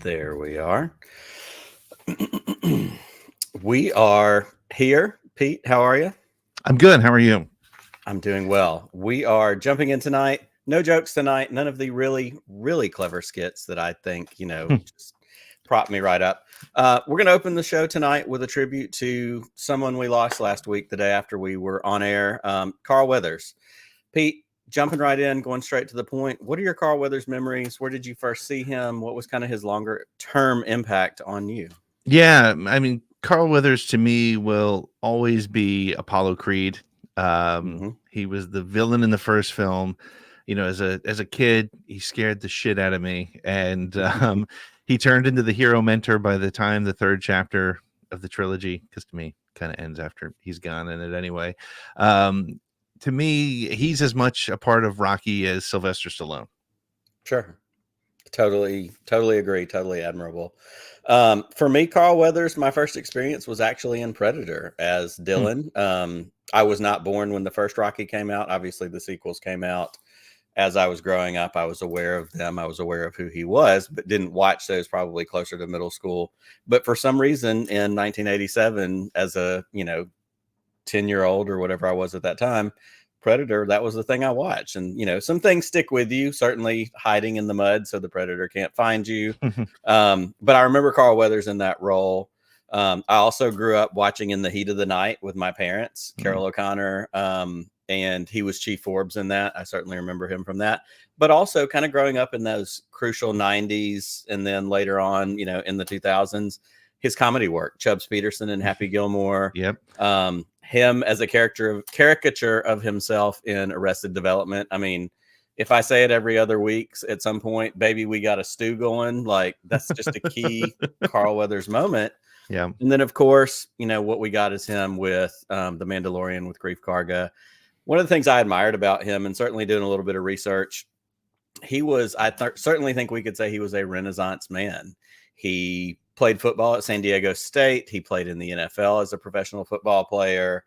There we are. We are here. Pete, how are you? I'm good. How are you? I'm doing well. We are jumping in tonight. No jokes tonight. None of the really, really clever skits that I think, just prop me right up. We're going to open the show tonight with a tribute to someone we lost last week, the day after we were on air, Carl Weathers. Pete, jumping right in, going straight to the point. What are your Carl Weathers memories? Where did you first see him? What was kind of his longer term impact on you? Yeah, I mean, Carl Weathers to me will always be Apollo Creed. He was the villain in the first film. You know, as a kid, he scared the shit out of me, and he turned into the hero mentor by the time the third chapter of the trilogy, because to me, kind of ends after he's gone in it anyway. To me, he's as much a part of Rocky as Sylvester Stallone. Sure. Totally agree. Totally admirable. For me, Carl Weathers, my first experience was actually in Predator as Dylan. I was not born when the first Rocky came out. Obviously, the sequels came out as I was growing up. I was aware of them. I was aware of who he was, but didn't watch those probably closer to middle school. But for some reason in 1987, as a, 10-year-old or whatever I was at that time, Predator, that was the thing I watched. And, some things stick with you, certainly hiding in the mud so the Predator can't find you. But I remember Carl Weathers in that role. I also grew up watching In the Heat of the Night with my parents, Carol O'Connor, and he was Chief Forbes in that. I certainly remember him from that. But also kind of growing up in those crucial 90s and then later on, in the 2000s, his comedy work, Chubbs Peterson and Happy Gilmore. Yep. Him as a caricature of himself in Arrested Development. I mean, if I say it every other week at some point, baby, we got a stew going. Like, that's just a key Carl Weathers moment. Yeah. And then, of course, what we got is him with The Mandalorian with Grief Karga. One of the things I admired about him, and certainly doing a little bit of research, he was, certainly think we could say he was a Renaissance man. He played football at San Diego State. He played in the NFL as a professional football player,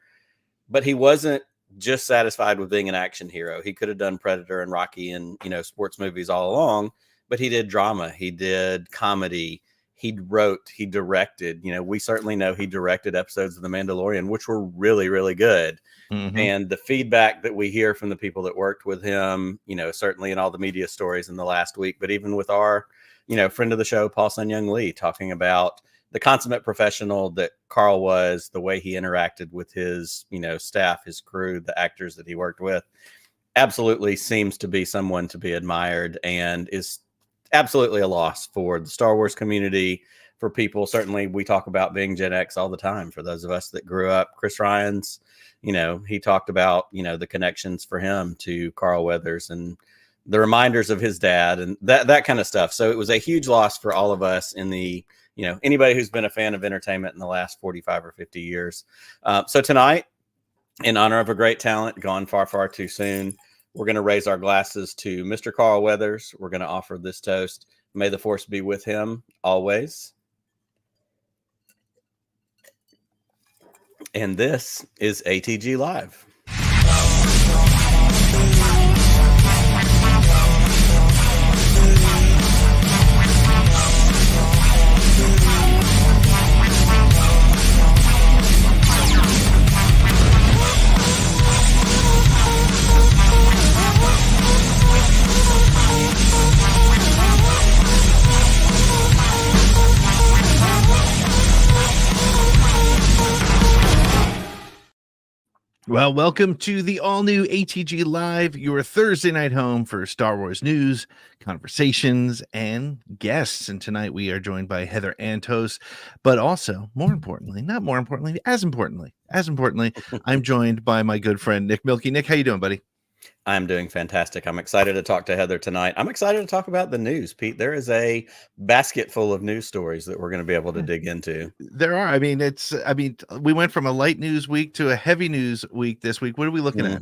but he wasn't just satisfied with being an action hero. He could have done Predator and Rocky and, sports movies all along, but he did drama. He did comedy. He wrote, he directed, we certainly know he directed episodes of The Mandalorian, which were really, really good. And the feedback that we hear from the people that worked with him, certainly in all the media stories in the last week, but even with our, friend of the show, Paul Sun-Young Lee, talking about the consummate professional that Carl was, the way he interacted with his, staff, his crew, the actors that he worked with, absolutely seems to be someone to be admired and is absolutely a loss for the Star Wars community, for people. Certainly we talk about being Gen X all the time. For those of us that grew up, Chris Ryan's, he talked about, the connections for him to Carl Weathers and the reminders of his dad and that kind of stuff. So it was a huge loss for all of us in the, anybody who's been a fan of entertainment in the last 45 or 50 years. So tonight, in honor of a great talent gone far, far too soon, we're going to raise our glasses to Mr. Carl Weathers. We're going to offer this toast. May the force be with him always. And this is ATG Live. Well, welcome to the all-new ATG Live, your Thursday night home for Star Wars news, conversations, and guests. And tonight we are joined by Heather Antos, but also, as importantly, I'm joined by my good friend, Nick Mielke. Nick, how you doing, buddy? I'm doing fantastic. I'm excited to talk to Heather tonight. I'm excited to talk about the news, Pete. There is a basket full of news stories that we're going to be able to dig into. There are. I mean, we went from a light news week to a heavy news week this week. What are we looking at?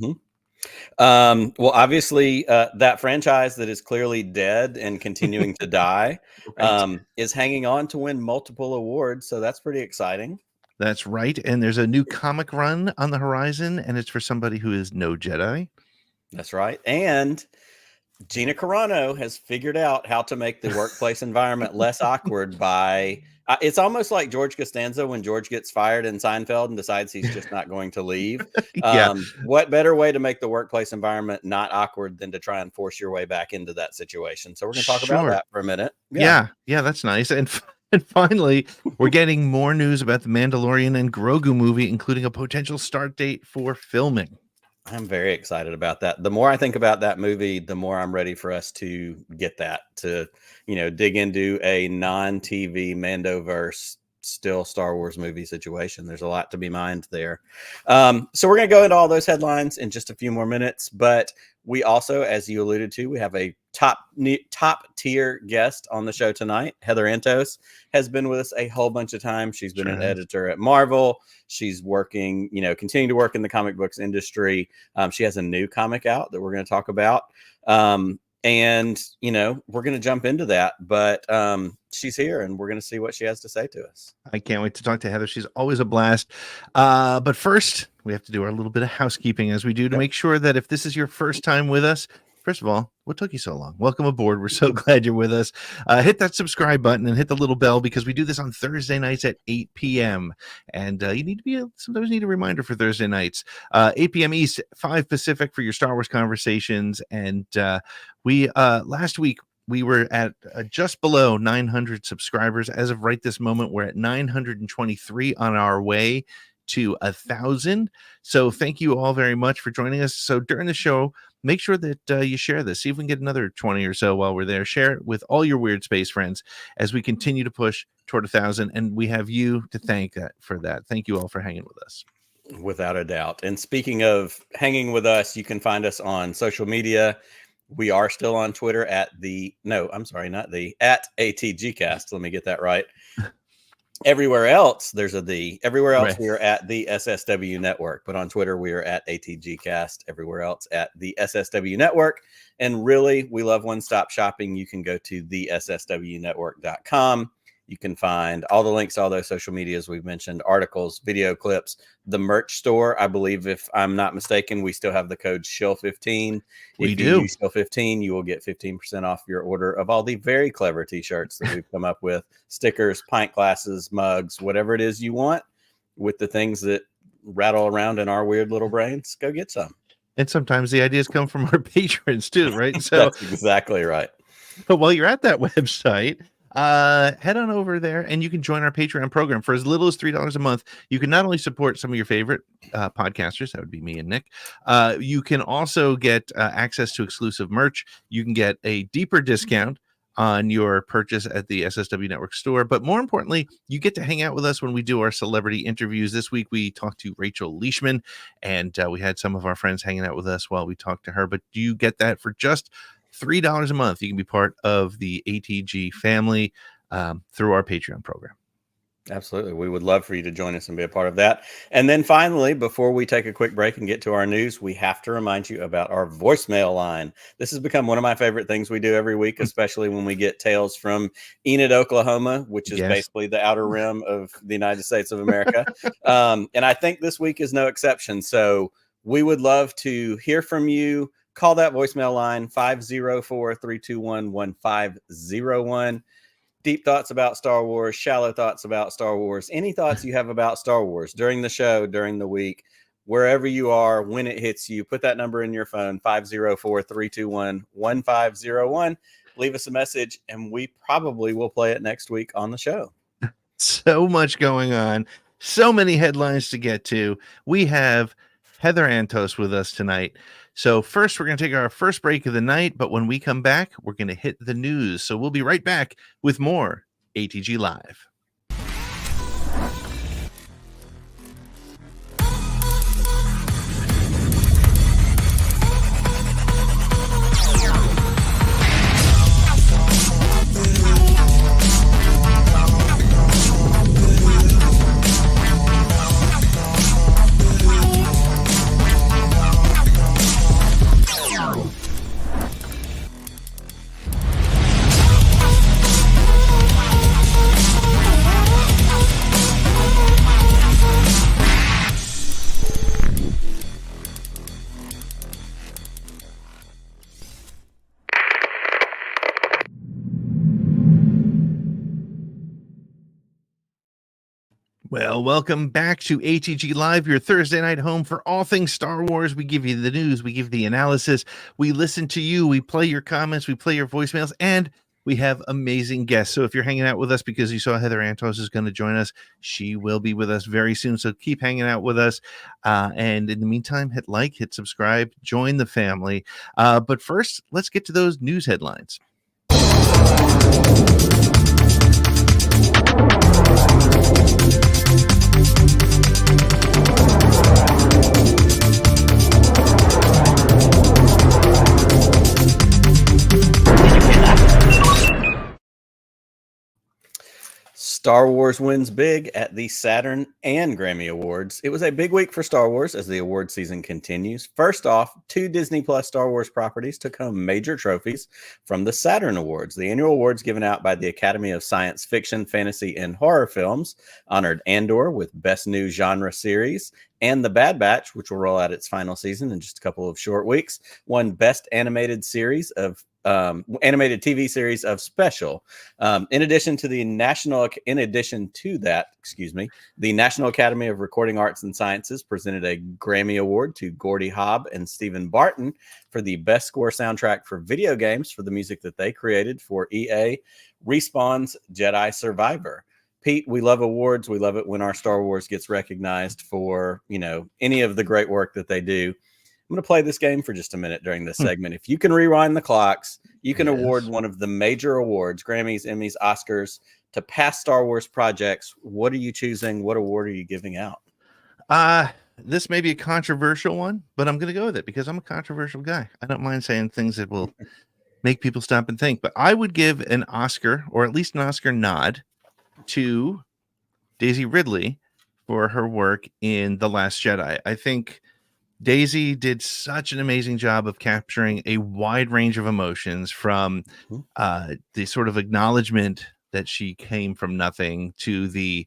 Well, obviously, that franchise that is clearly dead and continuing to die is hanging on to win multiple awards. So that's pretty exciting. That's right. And there's a new comic run on the horizon, and it's for somebody who is no Jedi. That's right. And Gina Carano has figured out how to make the workplace environment less awkward by it's almost like George Costanza when George gets fired in Seinfeld and decides he's just not going to leave. Yeah. What better way to make the workplace environment not awkward than to try and force your way back into that situation? So we're going to talk about that for a minute. Yeah, that's nice. And finally, we're getting more news about the Mandalorian and Grogu movie, including a potential start date for filming. I'm very excited about that. The more I think about that movie, the more I'm ready for us to get that, to, dig into a non-TV Mandoverse, still Star Wars movie situation. There's a lot to be mined there. So we're going to go into all those headlines in just a few more minutes. But we also, as you alluded to, we have a top tier guest on the show tonight. Heather Antos has been with us a whole bunch of times. She's been an editor at Marvel. She's working, continuing to work in the comic books industry. She has a new comic out that we're going to talk about. And, we're going to jump into that, but she's here and we're going to see what she has to say to us. I can't wait to talk to Heather. She's always a blast. But first, we have to do our little bit of housekeeping as we do to make sure that if this is your first time with us, first of all, what took you so long? Welcome aboard. We're so glad you're with us. Hit that subscribe button and hit the little bell because we do this on Thursday nights at 8 p.m. And you sometimes need a reminder for Thursday nights. 8 p.m. East, 5 Pacific for your Star Wars conversations. And we last week, we were at just below 900 subscribers. As of right this moment, we're at 923 on our way to 1,000. So thank you all very much for joining us. So during the show, make sure that you share this. See if we can get another 20 or so while we're there. Share it with all your Weird Space friends as we continue to push toward 1,000. And we have you to thank for that. Thank you all for hanging with us. Without a doubt. And speaking of hanging with us, you can find us on social media. We are still on Twitter at ATGcast. Let me get that right. Everywhere else, there's a the. Everywhere else, we are at the SSW Network. But on Twitter, we are at ATGcast. Everywhere else, at the SSW Network. And really, we love one-stop shopping. You can go to theSSWnetwork.com. You can find all the links to all those social medias we've mentioned, articles, video clips, the merch store. I believe, if I'm not mistaken, we still have the code SHILL15. If you use SHILL15, you will get 15% off your order of all the very clever t-shirts that we've come up with, stickers, pint glasses, mugs, whatever it is you want with the things that rattle around in our weird little brains. Go get some. And sometimes the ideas come from our patrons too, right? So that's exactly right. But while you're at that website, head on over there and you can join our Patreon program for as little as $3 a month. You can not only support some of your favorite podcasters, that would be me and Nick. You can also get access to exclusive merch. You can get a deeper discount on your purchase at the SSW Network store. But more importantly, you get to hang out with us when we do our celebrity interviews. This week, we talked to Rachel Leishman, and we had some of our friends hanging out with us while we talked to her. But you get that for just $3 a month. You can be part of the ATG family through our Patreon program. Absolutely. We would love for you to join us and be a part of that. And then finally, before we take a quick break and get to our news, we have to remind you about our voicemail line. This has become one of my favorite things we do every week, especially when we get tales from Enid, Oklahoma, which is basically the outer rim of the United States of America. And I think this week is no exception. So we would love to hear from you. Call that voicemail line, 504-321-1501. Deep thoughts about Star Wars, shallow thoughts about Star Wars, any thoughts you have about Star Wars during the show, during the week, wherever you are, when it hits you, put that number in your phone, 504-321-1501. Leave us a message, and we probably will play it next week on the show. So much going on. So many headlines to get to. We have Heather Antos with us tonight. So first, we're going to take our first break of the night, but when we come back, we're going to hit the news. So we'll be right back with more ATG Live. Well, welcome back to ATG Live, your Thursday night home for all things Star Wars. We give you the news, we give the analysis, we listen to you, we play your comments, we play your voicemails, and we have amazing guests. So if you're hanging out with us because you saw Heather Antos is going to join us, she will be with us very soon. So keep hanging out with us. And in the meantime, hit like, hit subscribe, join the family. But first, let's get to those news headlines. Star Wars wins big at the Saturn and Grammy Awards. It was a big week for Star Wars as the award season continues. First off, 2 Disney Plus Star Wars properties took home major trophies from the Saturn Awards. The annual awards given out by the Academy of Science Fiction, Fantasy, and Horror Films honored Andor with Best New Genre Series, and The Bad Batch, which will roll out its final season in just a couple of short weeks, won Best Animated TV series of special. In addition to the National Academy of Recording Arts and Sciences presented a Grammy Award to Gordy Hobb and Stephen Barton for the best score soundtrack for video games for the music that they created for EA Respawn's Jedi Survivor. Pete, we love awards. We love it when our Star Wars gets recognized for, any of the great work that they do. I'm going to play this game for just a minute during this segment. If you can rewind the clocks, you can award one of the major awards, Grammys, Emmys, Oscars, to past Star Wars projects. What are you choosing? What award are you giving out? This may be a controversial one, but I'm going to go with it because I'm a controversial guy. I don't mind saying things that will make people stop and think. But I would give an Oscar, or at least an Oscar nod, to Daisy Ridley for her work in The Last Jedi. I think Daisy did such an amazing job of capturing a wide range of emotions, from the sort of acknowledgement that she came from nothing to the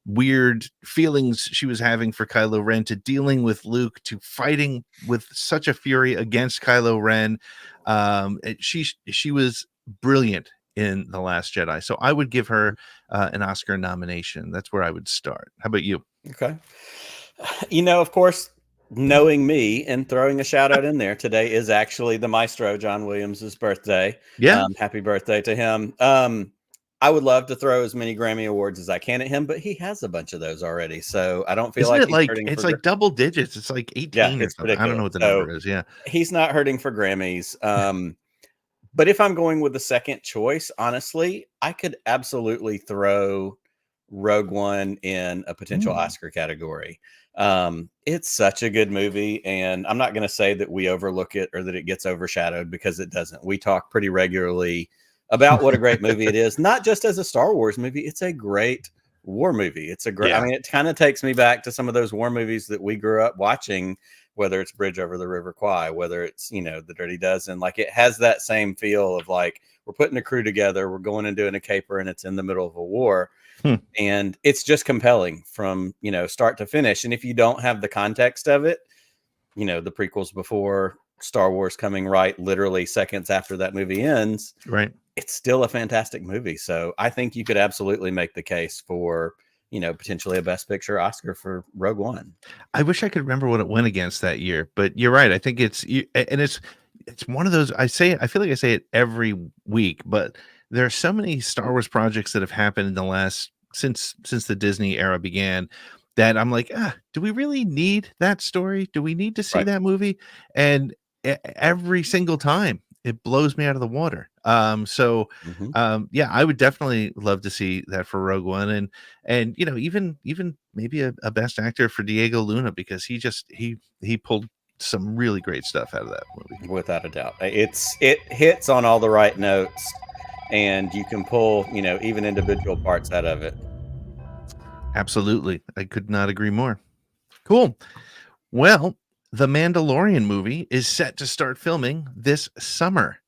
weird feelings she was having for Kylo Ren, to dealing with Luke, to fighting with such a fury against Kylo Ren. She was brilliant in The Last Jedi. So I would give her an Oscar nomination. That's where I would start. How about you? Okay. Of course, knowing me and throwing a shout out in there, today is actually the maestro John Williams' birthday. Yeah. Happy birthday to him. I would love to throw as many Grammy awards as I can at him, but he has a bunch of those already. So I don't feel Isn't like it it's like double digits. It's like 18 or it's something. ridiculous. I don't know what the number is. Yeah. He's not hurting for Grammys. But if I'm going with the second choice, honestly, I could absolutely throw Rogue One in a potential Oscar category. It's such a good movie, and I'm not going to say that we overlook it or that it gets overshadowed, because it doesn't. We talk pretty regularly about what a great movie it is, not just as a Star Wars movie. It's a great war movie. It's a great, I mean, it kind of takes me back to some of those war movies that we grew up watching, whether it's Bridge Over the River Kwai, whether it's, The Dirty Dozen. Like, it has that same feel of like, we're putting a crew together, we're going and doing a caper, and it's in the middle of a war. And it's just compelling from, start to finish. And if you don't have the context of it, the prequels before Star Wars coming right literally seconds after that movie ends, right, it's still a fantastic movie. So I think you could absolutely make the case for, potentially a Best Picture Oscar for Rogue One. I wish I could remember what it went against that year, but you're right. I think it's one of those, I feel like I say it every week, but there are so many Star Wars projects that have happened in the last, since the Disney era began, that I'm like, do we really need that story? Do we need to see that movie? And every single time it blows me out of the water. Yeah, I would definitely love to see that for Rogue One, and even maybe a Best Actor for Diego Luna, because he pulled some really great stuff out of that movie, without a doubt. It hits on all the right notes, and you can pull even individual parts out of it. Absolutely, I could not agree more. Cool. Well, the Mandalorian movie is set to start filming this summer.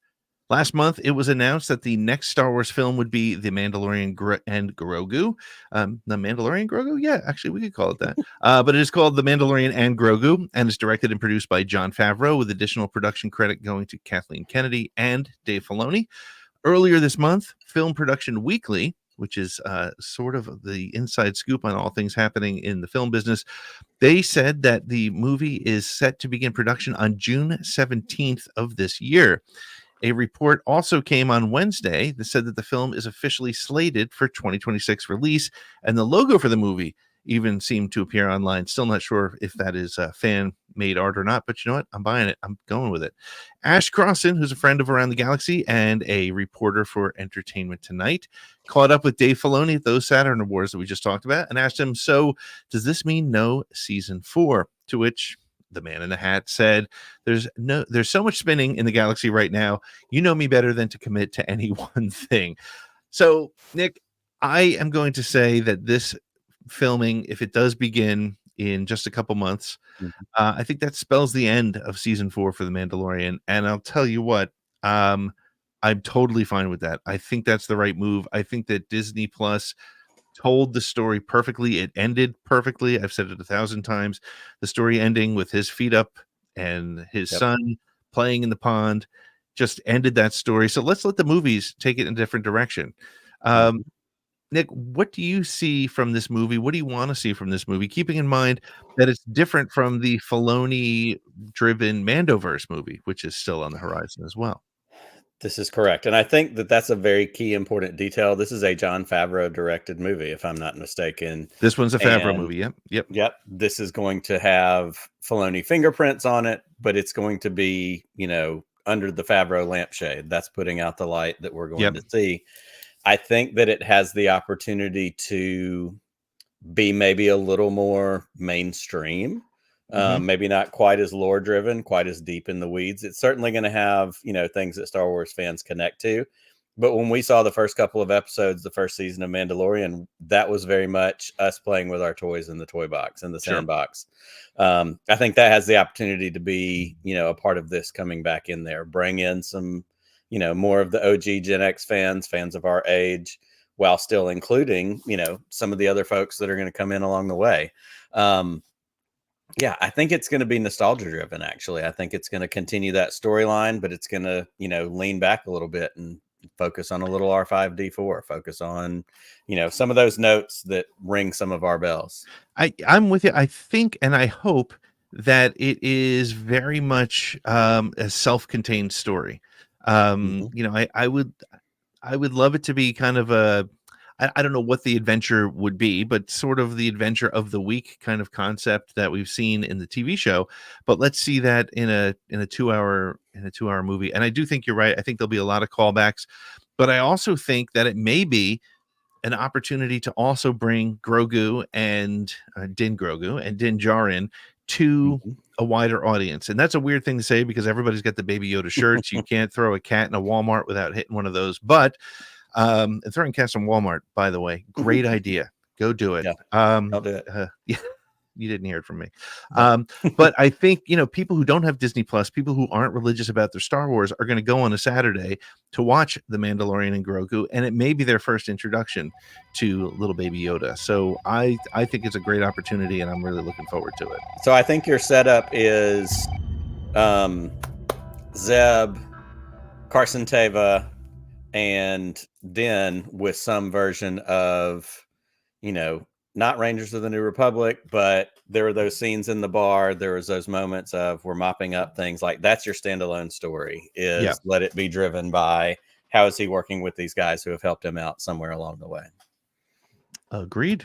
Last month, it was announced that the next Star Wars film would be The Mandalorian and Grogu. The Mandalorian Grogu? Yeah, actually, we could call it that. But it is called The Mandalorian and Grogu, and is directed and produced by Jon Favreau, with additional production credit going to Kathleen Kennedy and Dave Filoni. Earlier this month, Film Production Weekly which is sort of the inside scoop on all things happening in the film business. They said that the movie is set to begin production on June 17th of this year. A report also came on Wednesday that said that the film is officially slated for 2026 release, and the logo for the movie even seemed to appear online. Still not sure if that is fan-made art or not, but you know what? I'm buying it. I'm going with it. Ash Crossan, who's a friend of Around the Galaxy and a reporter for Entertainment Tonight, caught up with Dave Filoni at those Saturn Awards that we just talked about and asked him, so does this mean no season 4? To which the man in the hat said, there's so much spinning in the galaxy right now. You know me better than to commit to any one thing. So, Nick, I am going to say that this filming, if it does begin in just a couple months, I think that spells the end of season 4 for The Mandalorian. And I'll tell you what, I'm totally fine with that. I think that's the right move. I think that Disney Plus told the story perfectly. It ended perfectly. I've said it 1,000 times. The story ending with his feet up and his son playing in the pond just ended that story. So let's let the movies take it in a different direction. Nick, what do you see from this movie? What do you want to see from this movie? Keeping in mind that it's different from the Filoni-driven Mandoverse movie, which is still on the horizon as well. This is correct. And I think that that's a very key important detail. This is a Jon Favreau directed movie, if I'm not mistaken. This one's a Favreau movie. Yep. This is going to have Filoni fingerprints on it, but it's going to be, under the Favreau lampshade. That's putting out the light that we're going to see. I think that it has the opportunity to be maybe a little more mainstream. Maybe not quite as lore driven, quite as deep in the weeds. It's certainly going to have, things that Star Wars fans connect to. But when we saw the first couple of episodes, the first season of Mandalorian, that was very much us playing with our toys in the toy box, in the sandbox. I think that has the opportunity to be, a part of this coming back in there, bring in some, more of the OG Gen X fans of our age, while still including, some of the other folks that are going to come in along the way. I think it's going to be nostalgia driven. Actually, I think it's going to continue that storyline, but it's going to, lean back a little bit and focus on a little R5D4, focus on, some of those notes that ring some of our bells. I'm with you. I think, and I hope that it is very much a self-contained story. I would love it to be kind of I don't know what the adventure would be, but sort of the adventure of the week kind of concept that we've seen in the TV show. But let's see that in a 2-hour movie. And I do think you're right. I think there'll be a lot of callbacks, but I also think that it may be an opportunity to also bring Grogu and Din Grogu and Din Djarin to a wider audience. And that's a weird thing to say because everybody's got the Baby Yoda shirts. You can't throw a cat in a Walmart without hitting one of those. But and throwing cats in Walmart, by the way, great idea. Go do it. I'll do it. You didn't hear it from me. But I think, people who don't have Disney Plus, people who aren't religious about their Star Wars are going to go on a Saturday to watch The Mandalorian and Grogu, and it may be their first introduction to little Baby Yoda. So I think it's a great opportunity, and I'm really looking forward to it. So I think your setup is Zeb, Carson Teva, and Din with some version of, not Rangers of the New Republic, but there were those scenes in the bar. There was those moments of we're mopping up things. Like that's your standalone story is let it be driven by how is he working with these guys who have helped him out somewhere along the way. Agreed.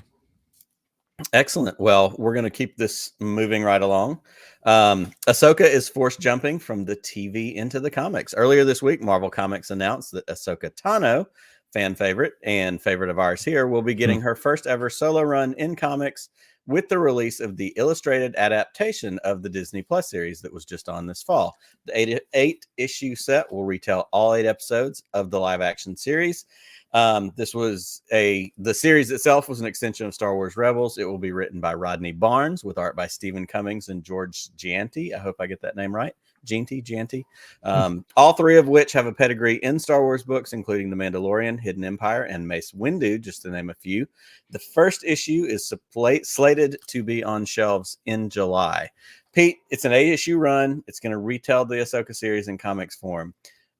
Excellent. Well, we're going to keep this moving right along. Ahsoka is force jumping from the TV into the comics. Earlier this week, Marvel Comics announced that Ahsoka Tano, fan favorite and favorite of ours here, will be getting her first ever solo run in comics with the release of the illustrated adaptation of the Disney Plus series that was just on this fall. The eight issue set will retell all 8 episodes of the live action series. The series itself was an extension of Star Wars Rebels. It will be written by Rodney Barnes with art by Stephen Cummings and George Gianti. I hope I get that name right. Gianti. All 3 of which have a pedigree in Star Wars books, including The Mandalorian, Hidden Empire, and Mace Windu, just to name a few. The first issue is slated to be on shelves in July. Pete, it's an 8-issue run. It's going to retell the Ahsoka series in comics form.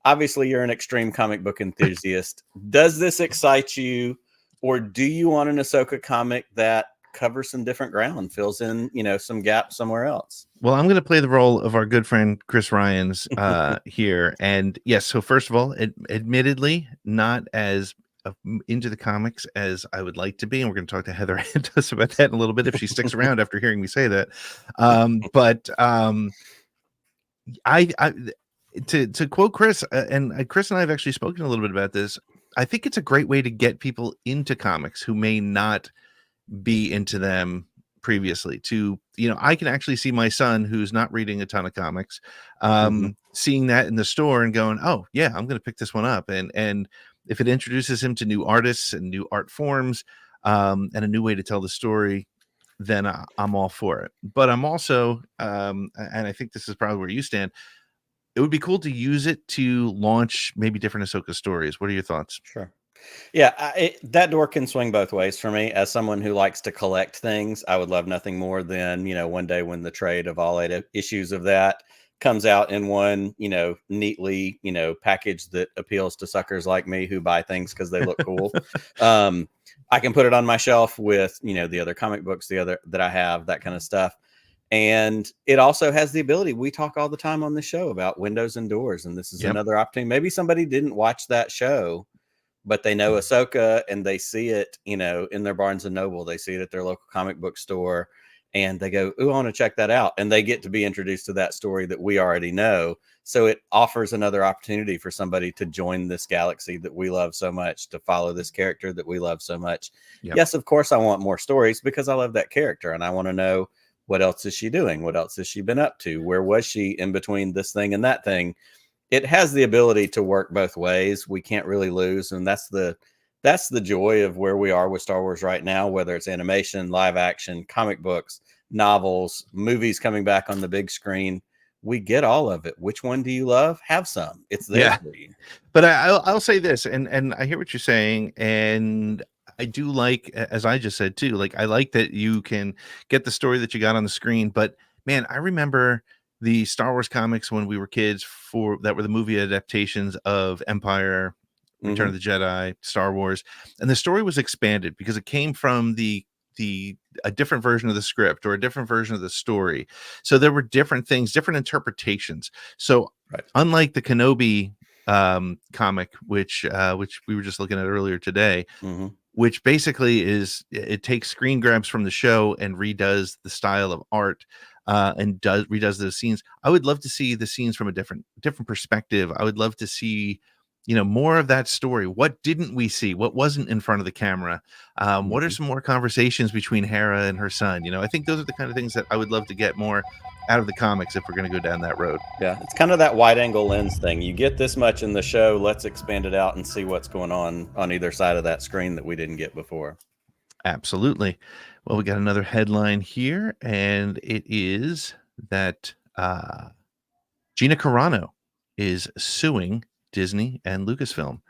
Obviously, you're an extreme comic book enthusiast. Does this excite you? Or do you want an Ahsoka comic that covers some different ground, fills in, some gaps somewhere else? Well, I'm going to play the role of our good friend Chris Ryans here. And yes, so first of all, admittedly, not as into the comics as I would like to be. And we're going to talk to Heather Antos about that in a little bit if she sticks around after hearing me say that. I to quote Chris, and Chris and I have actually spoken a little bit about this. I think it's a great way to get people into comics who may not be into them previously. I can actually see my son, who's not reading a ton of comics, seeing that in the store and going, oh yeah, I'm going to pick this one up. And if it introduces him to new artists and new art forms, and a new way to tell the story, then I'm all for it. But I'm also, and I think this is probably where you stand, it would be cool to use it to launch maybe different Ahsoka stories. What are your thoughts? Sure. Yeah, that door can swing both ways for me. As someone who likes to collect things, I would love nothing more than, one day when the trade of all 8 issues of that comes out in one, neatly, package that appeals to suckers like me who buy things because they look cool. I can put it on my shelf with, the other comic books, the other that I have, that kind of stuff. And it also has the ability, we talk all the time on the show about windows and doors, and this is another opportunity. Maybe somebody didn't watch that show, but they know Ahsoka and they see it, in their Barnes and Noble, they see it at their local comic book store and they go, ooh, I want to check that out. And they get to be introduced to that story that we already know. So it offers another opportunity for somebody to join this galaxy that we love so much, to follow this character that we love so much. Yep. Yes, of course, I want more stories because I love that character and I want to know, what else is she doing? What else has she been up to? Where was she in between this thing and that thing? It has the ability to work both ways. We can't really lose. And that's the joy of where we are with Star Wars right now, whether it's animation, live action, comic books, novels, movies coming back on the big screen. We get all of it. Which one do you love? Have some. It's there for you. But I'll say this, and I hear what you're saying, and I do like, as I just said too, like I like that you can get the story that you got on the screen. But man, I remember the Star Wars comics when we were kids that were the movie adaptations of Empire, Return of the Jedi, Star Wars, and the story was expanded because it came from a different version of the script or a different version of the story. So there were different things, different interpretations. So unlike the Kenobi comic, which we were just looking at earlier today, which basically it takes screen grabs from the show and redoes the style of art. And redoes those scenes. I would love to see the scenes from a different perspective. I would love to see, more of that story. What didn't we see? What wasn't in front of the camera? What are some more conversations between Hera and her son? I think those are the kind of things that I would love to get more out of the comics if we're going to go down that road. Yeah, it's kind of that wide angle lens thing. You get this much in the show, let's expand it out and see what's going on either side of that screen that we didn't get before. Absolutely. Well, we got another headline here, and it is that Gina Carano is suing Disney and Lucasfilm.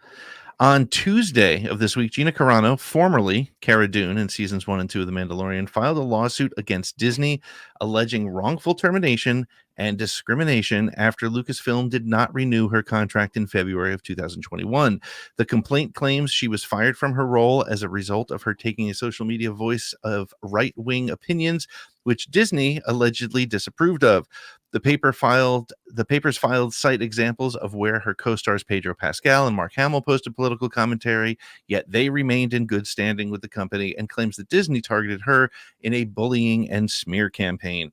On Tuesday of this week, Gina Carano, formerly Cara Dune in seasons 1 and 2 of The Mandalorian, filed a lawsuit against Disney alleging wrongful termination and discrimination after Lucasfilm did not renew her contract in February of 2021. The complaint claims she was fired from her role as a result of her taking a social media voice of right-wing opinions, which Disney allegedly disapproved of. The papers filed cite examples of where her co-stars Pedro Pascal and Mark Hamill posted political commentary, yet they remained in good standing with the company, and claims that Disney targeted her in a bullying and smear campaign.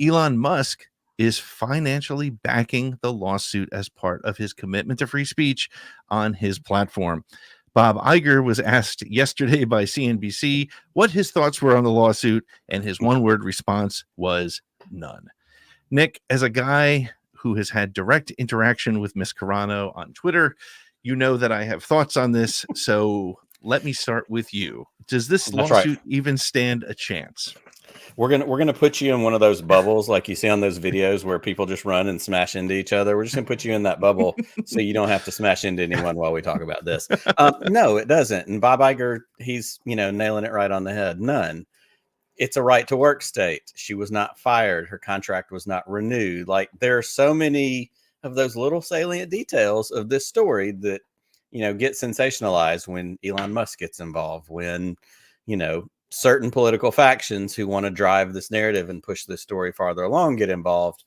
Elon Musk is financially backing the lawsuit as part of his commitment to free speech on his platform. Bob Iger was asked yesterday by CNBC what his thoughts were on the lawsuit, and his one-word response was none. Nick, as a guy who has had direct interaction with Miss Carano on Twitter, you know that I have thoughts on this, so let me start with you. Does this lawsuit even stand a chance? We're gonna put you in one of those bubbles like you see on those videos where people just run and smash into each other. We're just gonna put you in that bubble so you don't have to smash into anyone while we talk about this. No, it doesn't. And Bob Iger, he's nailing it right on the head. None. It's a right to work state. She was not fired. Her contract was not renewed. Like, there are so many of those little salient details of this story that get sensationalized when Elon Musk gets involved, when, certain political factions who want to drive this narrative and push this story farther along get involved.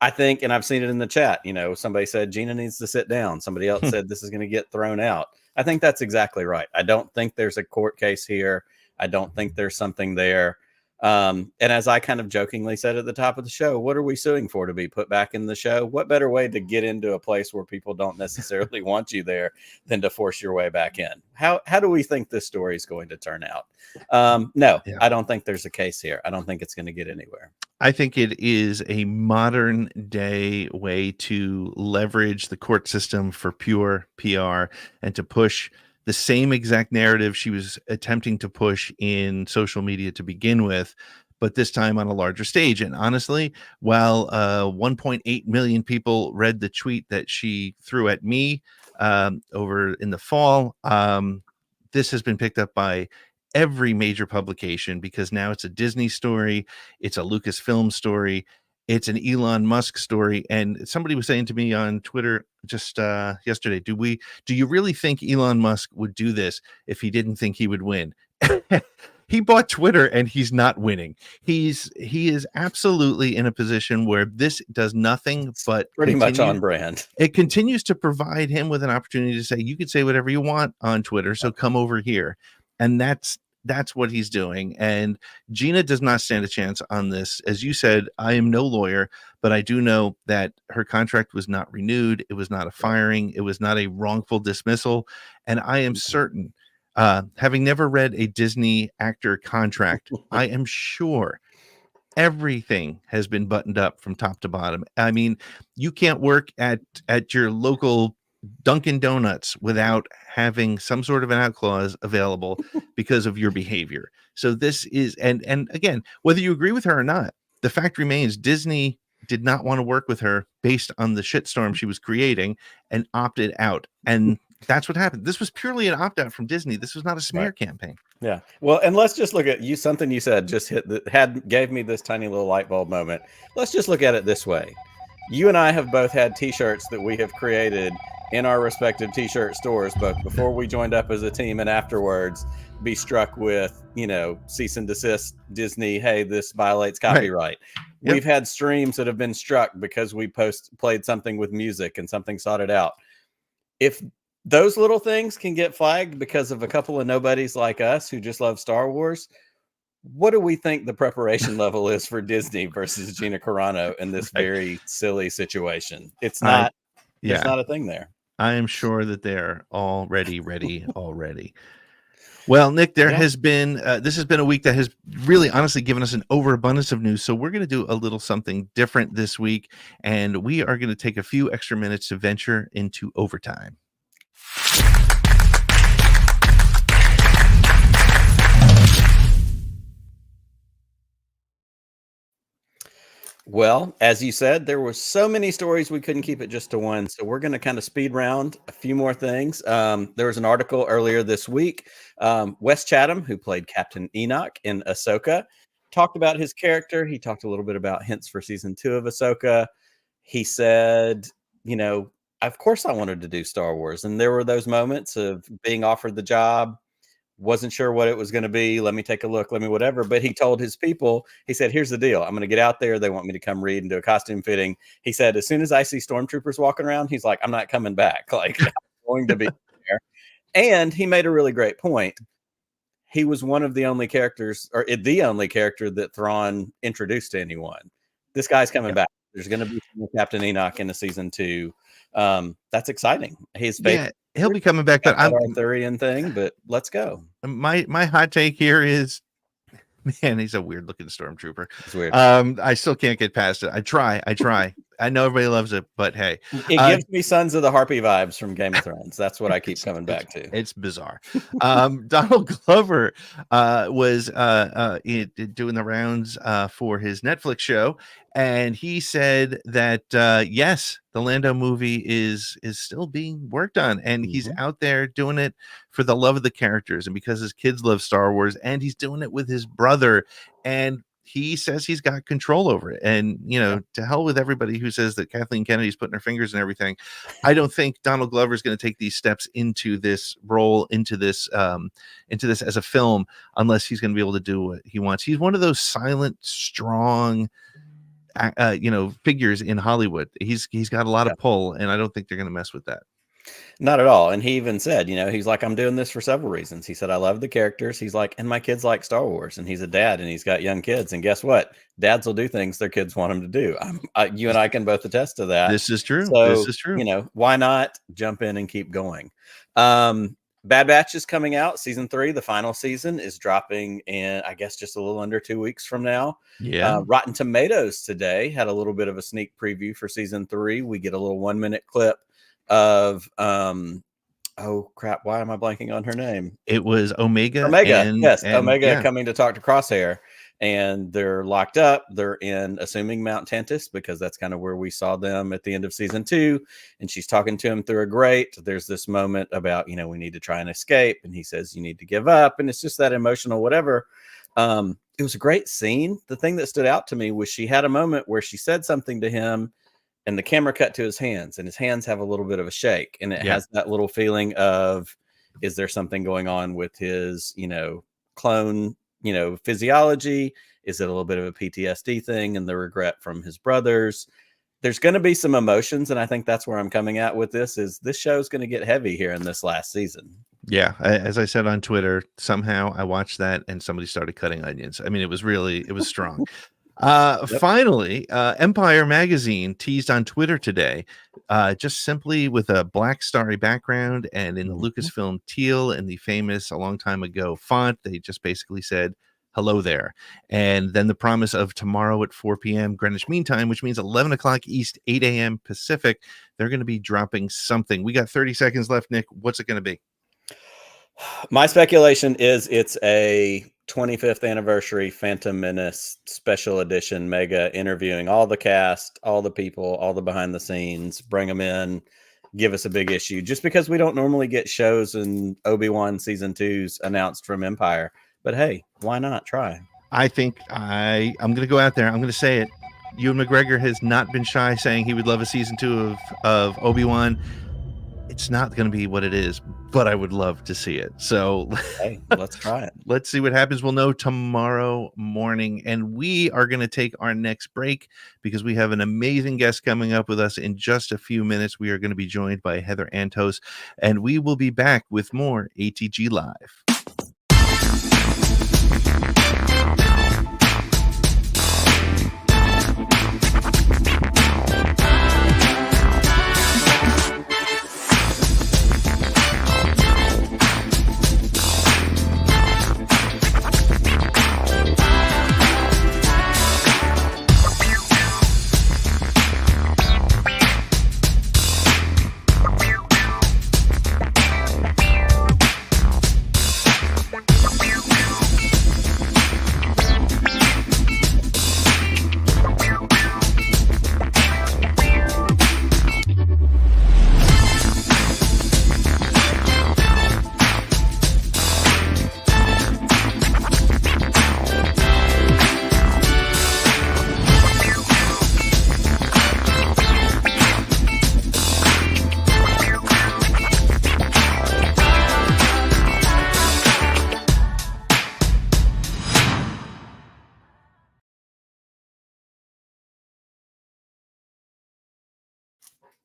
I think, and I've seen it in the chat, somebody said Gina needs to sit down. Somebody else said this is going to get thrown out. I think that's exactly right. I don't think there's a court case here. I don't think there's something there. And as I kind of jokingly said at the top of the show, what are we suing for? To be put back in the show? What better way to get into a place where people don't necessarily want you there than to force your way back in? How do we think this story is going to turn out? No, yeah. I don't think there's a case here. I don't think it's going to get anywhere. I think it is a modern day way to leverage the court system for pure PR and to push the same exact narrative she was attempting to push in social media to begin with, but this time on a larger stage. And honestly, while 1.8 million people read the tweet that she threw at me over in the fall, this has been picked up by every major publication because now it's a Disney story, it's a Lucasfilm story, it's an Elon Musk story. And somebody was saying to me on Twitter just yesterday, do you really think Elon Musk would do this if he didn't think he would win? He bought Twitter and he's not winning. He is absolutely in a position where this does nothing but pretty much on brand. It continues to provide him with an opportunity to say, you can say whatever you want on Twitter, so come over here. And that's what he's doing. And Gina does not stand a chance on this. As you said, I am no lawyer, but I do know that her contract was not renewed. It was not a firing. It was not a wrongful dismissal. And I am certain, having never read a Disney actor contract, I am sure everything has been buttoned up from top to bottom. I mean, you can't work at your local Dunkin' Donuts without having some sort of an out clause available because of your behavior. So this is, and again, whether you agree with her or not, the fact remains Disney did not want to work with her based on the shitstorm she was creating and opted out. And that's what happened. This was purely an opt out from Disney. This was not a smear campaign. Yeah. Well, and let's just look at something you said just gave me this tiny little light bulb moment. Let's just look at it this way. You and I have both had t-shirts that we have created in our respective t-shirt stores, both before we joined up as a team and afterwards, be struck with, cease and desist Disney. Hey, this violates copyright. Right. Yep. We've had streams that have been struck because we played something with music and something sorted out. If those little things can get flagged because of a couple of nobodies like us who just love Star Wars, what do we think the preparation level is for Disney versus Gina Carano in this very silly situation? It's not. There's not a thing there. I am sure that they're already ready already. Well, Nick, there has been this has been a week that has really honestly given us an overabundance of news. So we're going to do a little something different this week, and we are going to take a few extra minutes to venture into overtime. Well, as you said, there were so many stories we couldn't keep it just to one. So we're going to kind of speed round a few more things. There was an article earlier this week. Wes Chatham, who played Captain Enoch in Ahsoka, talked about his character. He talked a little bit about hints for season 2 of Ahsoka. He said, of course I wanted to do Star Wars. And there were those moments of being offered the job, wasn't sure what it was going to be. Let me take a look. Let me whatever. But he told his people, he said, here's the deal. I'm going to get out there. They want me to come read and do a costume fitting. He said, as soon as I see stormtroopers walking around, he's like, I'm not coming back. Like, I'm going to be there. And he made a really great point. He was one of the only characters, or the only character that Thrawn introduced to anyone. This guy's coming back. There's going to be Captain Enoch in a season 2. That's exciting. He'll be coming back, but I'm Arthurian thing, but let's go. My hot take here is, man, he's a weird looking stormtrooper. It's weird. I still can't get past it. I try. I know everybody loves it, but hey, it gives me Sons of the Harpy vibes from Game of Thrones. That's what I keep coming back to. It's bizarre. Donald Glover was doing the rounds for his Netflix show, and he said that yes, the Lando movie is still being worked on, and he's out there doing it for the love of the characters and because his kids love Star Wars, and he's doing it with his brother. And he says he's got control over it. And, to hell with everybody who says that Kathleen Kennedy's putting her fingers in everything. I don't think Donald Glover is going to take these steps into this role, into this as a film, unless he's going to be able to do what he wants. He's one of those silent, strong, figures in Hollywood. He's got a lot of pull, and I don't think they're going to mess with that. Not at all. And he even said, he's like, I'm doing this for several reasons. He said, I love the characters. He's like, and my kids like Star Wars, and he's a dad and he's got young kids. And guess what? Dads will do things their kids want them to do. You and I can both attest to that. This is true. So, this is true. Why not jump in and keep going? Bad Batch is coming out. Season 3, the final season, is dropping in, I guess, just a little under 2 weeks from now. Yeah. Rotten Tomatoes today had a little bit of a sneak preview for season 3. We get a little 1-minute clip of oh crap, why am I blanking on her name? It was Omega. Omega coming to talk to Crosshair, and they're locked up. They're in, assuming, Mount Tantus, because that's kind of where we saw them at the end of season 2. And she's talking to him through a grate. There's this moment about, we need to try and escape, and he says, you need to give up. And it's just that emotional whatever. It was a great scene. The thing that stood out to me was she had a moment where she said something to him, and the camera cut to his hands, and his hands have a little bit of a shake, and it has that little feeling of, is there something going on with his, clone, physiology? Is it a little bit of a PTSD thing and the regret from his brothers? There's going to be some emotions, and I think that's where I'm coming at with this. Is this show's going to get heavy here in this last season? Yeah, as I said on Twitter, somehow I watched that and somebody started cutting onions. I mean, it was strong. Finally, Empire magazine teased on Twitter today, just simply with a black starry background and in the Lucasfilm teal and the famous a long time ago font. They just basically said, hello there. And then the promise of tomorrow at 4 p.m. Greenwich Mean Time, which means 11 o'clock East, 8 a.m. Pacific. They're going to be dropping something. We got 30 seconds left, Nick. What's it going to be? My speculation is it's a 25th anniversary Phantom Menace special edition mega, interviewing all the cast, all the people, all the behind the scenes, bring them in, give us a big issue, just because we don't normally get shows and Obi-Wan season 2s announced from Empire. But hey, why not try? I think I'm going to go out there. I'm going to say it. Ewan McGregor has not been shy saying he would love a season 2 of Obi-Wan. It's not going to be what it is, but I would love to see it. So hey, let's try it. Let's see what happens. We'll know tomorrow morning. And we are going to take our next break because we have an amazing guest coming up with us in just a few minutes. We are going to be joined by Heather Antos, and we will be back with more ATG Live.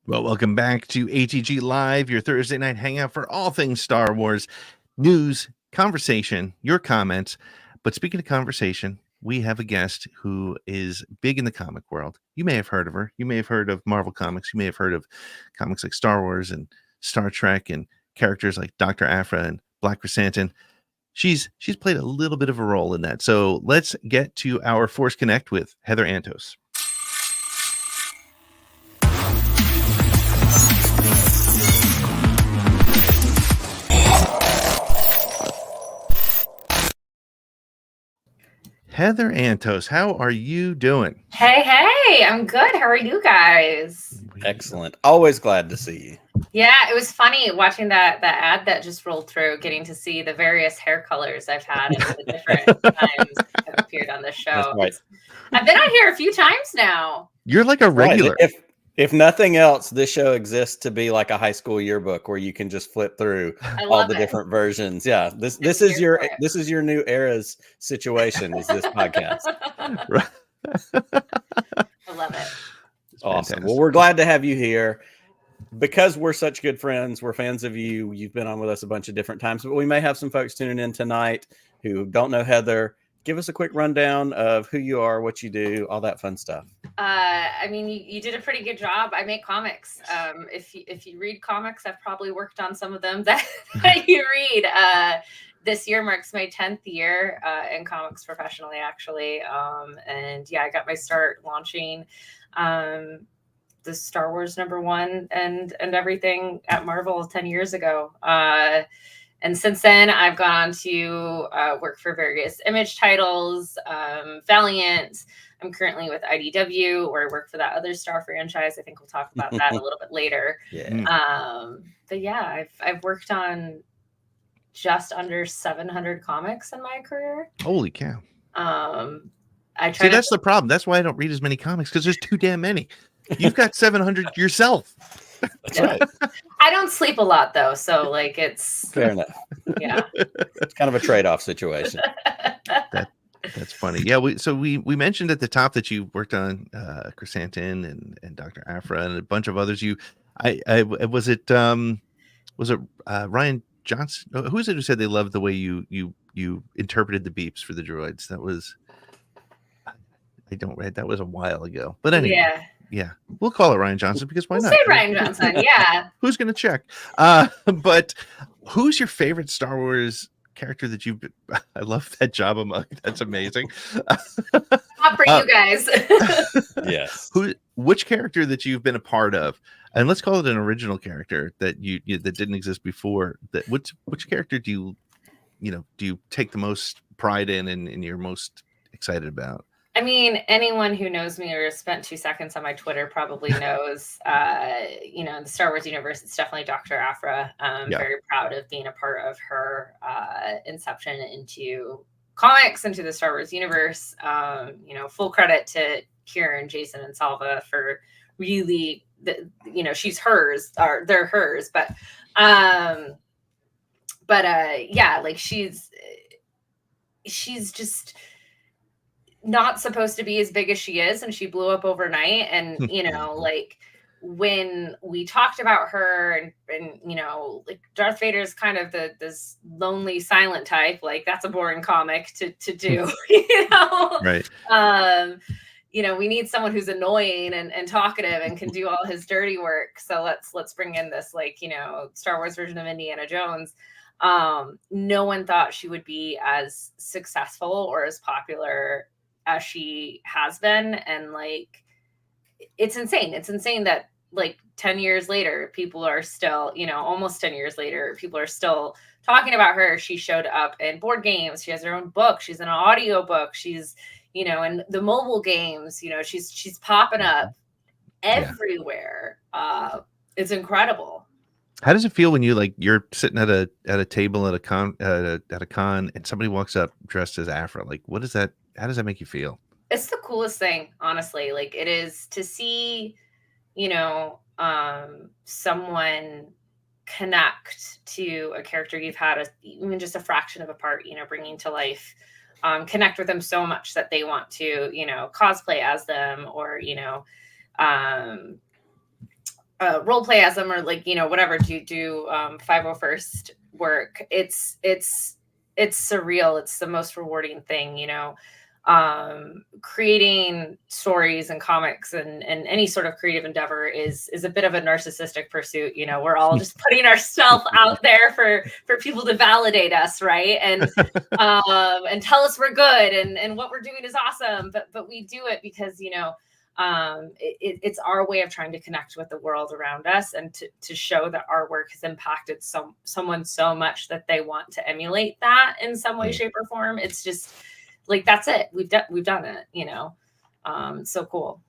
Well, welcome back to ATG Live, your Thursday night hangout for all things Star Wars news, conversation, your comments. But speaking of conversation, we have a guest who is big in the comic world. You may have heard of her. You may have heard of Marvel Comics. You may have heard of comics like Star Wars and Star Trek and characters like Dr. Aphra and Black Chrysanthemum. She's played a little bit of a role in that. So let's get to our Force Connect with Heather Antos. Heather Antos, how are you doing? Hey, I'm good. How are you guys? Excellent. Always glad to see you. Yeah, it was funny watching that ad that just rolled through, getting to see the various hair colors I've had and the different times I've appeared on on this show. That's right. I've been on here a few times now. You're like a regular. Right. If nothing else, this show exists to be like a high school yearbook where you can just flip through all the different versions. Yeah, this is your new era's situation. Is this podcast? Right. I love it. Awesome. Fantastic. Well, we're glad to have you here. Because we're such good friends, we're fans of you. You've been on with us a bunch of different times, but we may have some folks tuning in tonight who don't know Heather. Give us a quick rundown of who you are, what you do, all that fun stuff. I mean, you did a pretty good job. I make comics. If you read comics, I've probably worked on some of them that you read. This year marks my 10th year in comics professionally, actually. And yeah, I got my start launching the Star Wars #1 and everything at Marvel 10 years ago. And since then, I've gone on to work for various Image titles, Valiant. I'm currently with IDW, where I work for that other Star franchise. I think we'll talk about that a little bit later. Yeah. But yeah, I've worked on just under 700 comics in my career. Holy cow. That's the problem. That's why I don't read as many comics, because there's too damn many. You've got 700 yourself. That's right. I don't sleep a lot though, so like it's fair enough. Yeah, it's kind of a trade-off situation. That's funny. Yeah, we mentioned at the top that you worked on Chrysanthemum and Dr. Aphra and a bunch of others. Was it Ryan Johnson? Who is it who said they loved the way you interpreted the beeps for the droids? That was that was a while ago. But anyway. Yeah, we'll call it Ryan Johnson because why not? Say Ryan Johnson, yeah. Who's going to check? But who's your favorite Star Wars character that you've been? I love that Jabba mug. That's amazing. Not for you guys. Yes. Which character that you've been a part of? And let's call it an original character that you that didn't exist before. That which character do you take the most pride in and you're most excited about? I mean, anyone who knows me or spent 2 seconds on my Twitter probably knows, in the Star Wars universe, it's definitely Dr. Aphra. Very proud of being a part of her inception into comics, into the Star Wars universe. Full credit to Kieran, Jason, and Salva for really, she's hers, or they're hers. But like she's just not supposed to be as big as she is, and she blew up overnight. And like when we talked about her and like Darth Vader is kind of this lonely silent type, like that's a boring comic to do. Right. We need someone who's annoying and talkative and can do all his dirty work. So let's bring in this Star Wars version of Indiana Jones. No one thought she would be as successful or as popular as she has been. And like, it's insane. It's insane that like 10 years later, people are still, almost 10 years later, people are still talking about her. She showed up in board games. She has her own book. She's in an audio book. She's, in the mobile games, she's popping up everywhere. It's incredible. How does it feel when you're sitting at a table at a con and somebody walks up dressed as Aphra? Like, what is that? How does that make you feel? It's the coolest thing, honestly. Like it is to see, someone connect to a character you've had even just a fraction of a part, bringing to life, connect with them so much that they want to, cosplay as them or, role play as them or whatever to do 501st work. It's surreal. It's the most rewarding thing, creating stories and comics and any sort of creative endeavor is a bit of a narcissistic pursuit. We're all just putting ourselves out there for people to validate us. Right. And tell us we're good and what we're doing is awesome. But we do it because, it's our way of trying to connect with the world around us and to show that our work has impacted someone so much that they want to emulate that in some way, shape, or form. It's just like, that's it. We've done it, so cool.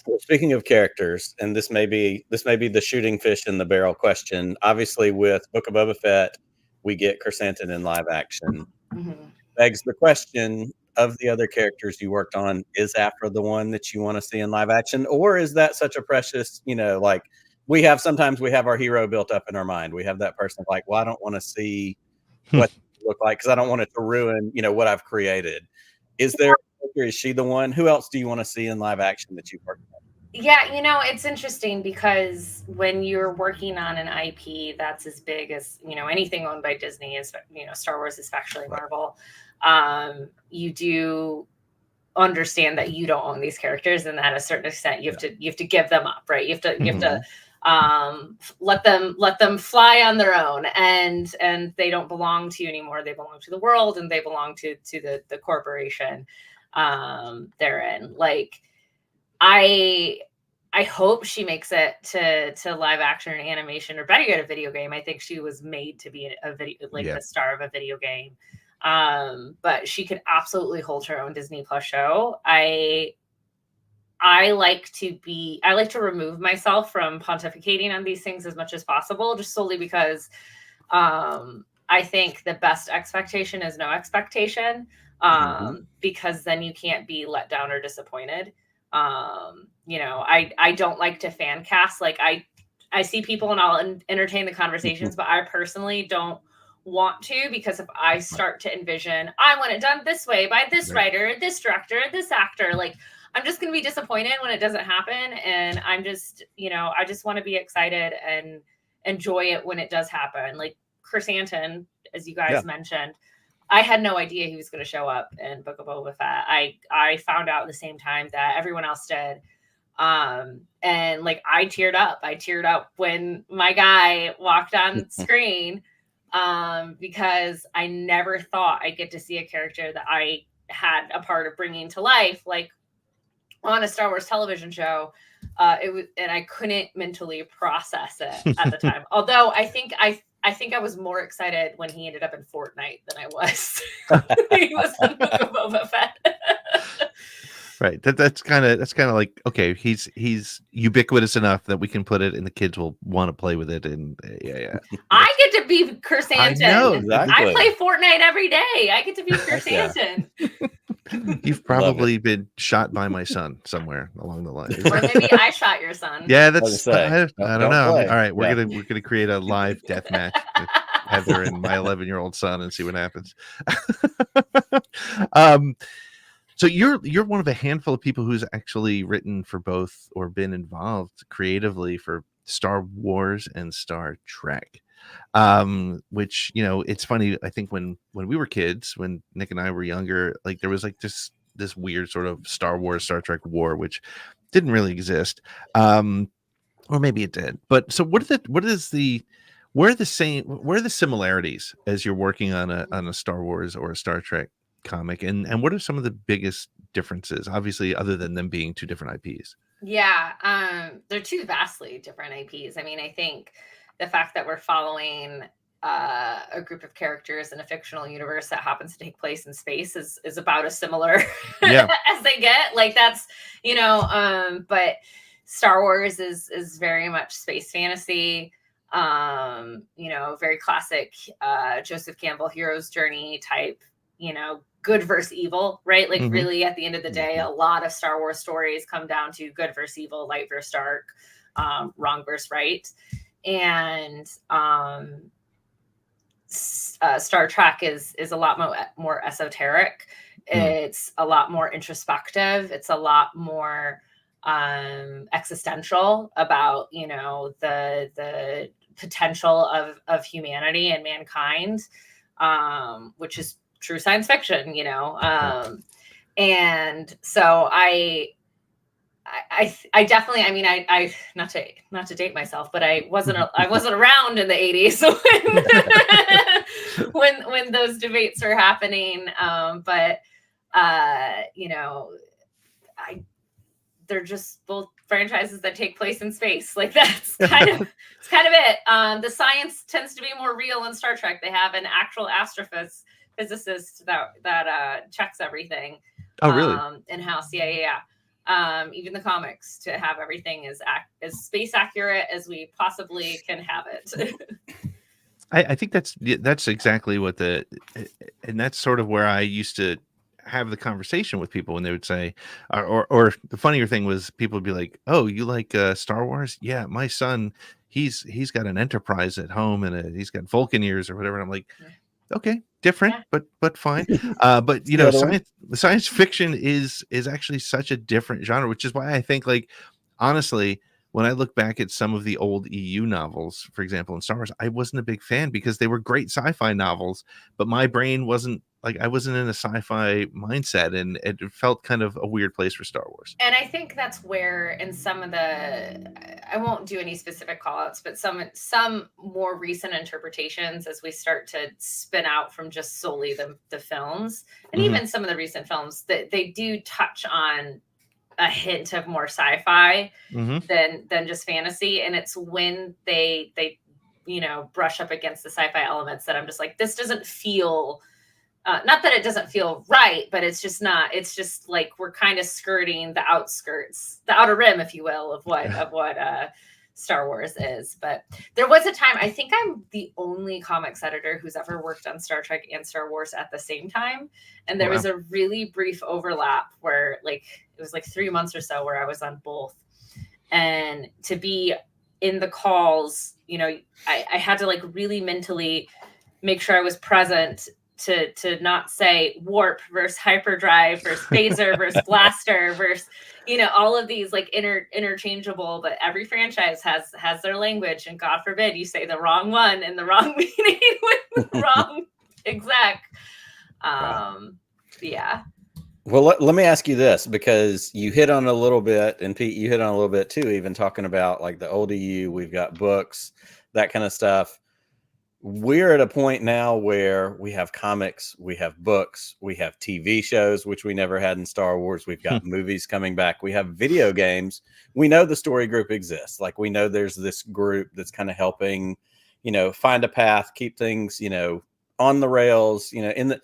Well, speaking of characters, and this may be the shooting fish in the barrel question. Obviously, with Book of Boba Fett, we get Chrysanthemum in live action. Mm-hmm. Begs the question: of the other characters you worked on, is Afra the one that you want to see in live action? Or is that such a precious, like sometimes we have our hero built up in our mind. We have that person like, well, I don't want to see what they look like because I don't want it to ruin, what I've created. Is she the one? Who else do you want to see in live action that you've worked on? Yeah, it's interesting because when you're working on an IP that's as big as, anything owned by Disney is, Star Wars is factually Marvel. You do understand that you don't own these characters, and that at a certain extent you have to give them up, right? You have to let them fly on their own, and they don't belong to you anymore. They belong to the world, and they belong to the corporation they're in. Like, I hope she makes it to live action or animation, or better yet, a video game. I think she was made to be a video, the star of a video game. But she could absolutely hold her own Disney Plus show. I like to remove myself from pontificating on these things as much as possible, just solely because I think the best expectation is no expectation, because then you can't be let down or disappointed. I don't like to fan cast. Like, I see people and I'll entertain the conversations, but I personally don't want to, because if I start to envision, I want it done this way by this writer, this director, this actor, like, I'm just going to be disappointed when it doesn't happen. And I'm just, I just want to be excited and enjoy it when it does happen. Like Chris Anton, as you guys mentioned, I had no idea he was going to show up in Book of Boba Fett. I found out at the same time that everyone else did. And like, I teared up when my guy walked on screen, because I never thought I'd get to see a character that I had a part of bringing to life, like on a Star Wars television show. And I couldn't mentally process it at the time. Although I think I was more excited when he ended up in Fortnite than I was when he was in Book of Boba Fett. Right. That's kind of like, okay, he's ubiquitous enough that we can put it and the kids will want to play with it. And I get to be Chris Anton. I know, exactly. I play Fortnite every day. I get to be Chris Anton. You've probably been shot by my son somewhere along the line. Or maybe I shot your son. Yeah, that's I don't know. Play. All right, we're gonna create a live death match with Heather and my 11-year-old son and see what happens. So you're one of a handful of people who's actually written for both or been involved creatively for Star Wars and Star Trek. Which, it's funny. I think when we were kids, when Nick and I were younger, like there was like this weird sort of Star Wars, Star Trek war, which didn't really exist. Or maybe it did. But so where are the similarities as you're working on a Star Wars or a Star Trek comic, and what are some of the biggest differences, obviously, other than them being two different IPs? They're two vastly different IPs. I mean, I think the fact that we're following a group of characters in a fictional universe that happens to take place in space is about as similar as they get. Like, that's, but Star Wars is very much space fantasy, very classic Joseph Campbell hero's journey type, good versus evil, right? Like, really, at the end of the day, a lot of Star Wars stories come down to good versus evil, light versus dark, wrong versus right. And Star Trek is a lot more esoteric. It's a lot more introspective. It's a lot more existential about, the potential of humanity and mankind, which is true science fiction, and so I definitely, I mean, I not to date myself, but I wasn't around in the 80s when those debates were happening. They're just both franchises that take place in space. Like, that's kind of it. The science tends to be more real in Star Trek. They have an actual astrophysicist that checks everything. Oh, really? In-house. Yeah. Even the comics, to have everything as space accurate as we possibly can have it. I think that's exactly what and that's sort of where I used to have the conversation with people when they would say, or the funnier thing was people would be like, "Oh, you like Star Wars? Yeah, my son, he's got an Enterprise at home and he's got Vulcan ears or whatever." And I'm like, okay, different, but fine. But you know, science fiction is actually such a different genre, which is why I think, like, honestly, when I look back at some of the old EU novels, for example, in Star Wars, I wasn't a big fan because they were great sci-fi novels, but my brain wasn't like, I wasn't in a sci-fi mindset, and it felt kind of a weird place for Star Wars. And I think that's where, in some of the, I won't do any specific call outs, but some more recent interpretations, as we start to spin out from just solely the films, and even some of the recent films, that they do touch on a hint of more sci-fi than just fantasy. And it's when they you know, brush up against the sci-fi elements that I'm just like, this doesn't feel, not that it doesn't feel right, but it's just not. It's just like we're kind of skirting the outskirts, the outer rim, if you will, of what Star Wars is. But there was a time, I think I'm the only comics editor who's ever worked on Star Trek and Star Wars at the same time. And there was a really brief overlap where, like, it was like 3 months or so where I was on both. And to be in the calls, you know, I had to like really mentally make sure I was present to not say warp versus hyperdrive versus phaser versus blaster versus, you know, all of these like interchangeable, but every franchise has their language, and God forbid you say the wrong one in the wrong meaning with the wrong exec. Yeah. Well, let me ask you this, because you hit on a little bit, and Pete, you hit on a little bit too, even talking about like the old EU, we've got books, that kind of stuff. We're at a point now where we have comics, we have books, we have TV shows, which we never had in Star Wars. We've got movies coming back. We have video games. We know the story group exists. Like, we know there's this group that's kind of helping, you know, find a path, keep things, you know, on the rails, you know,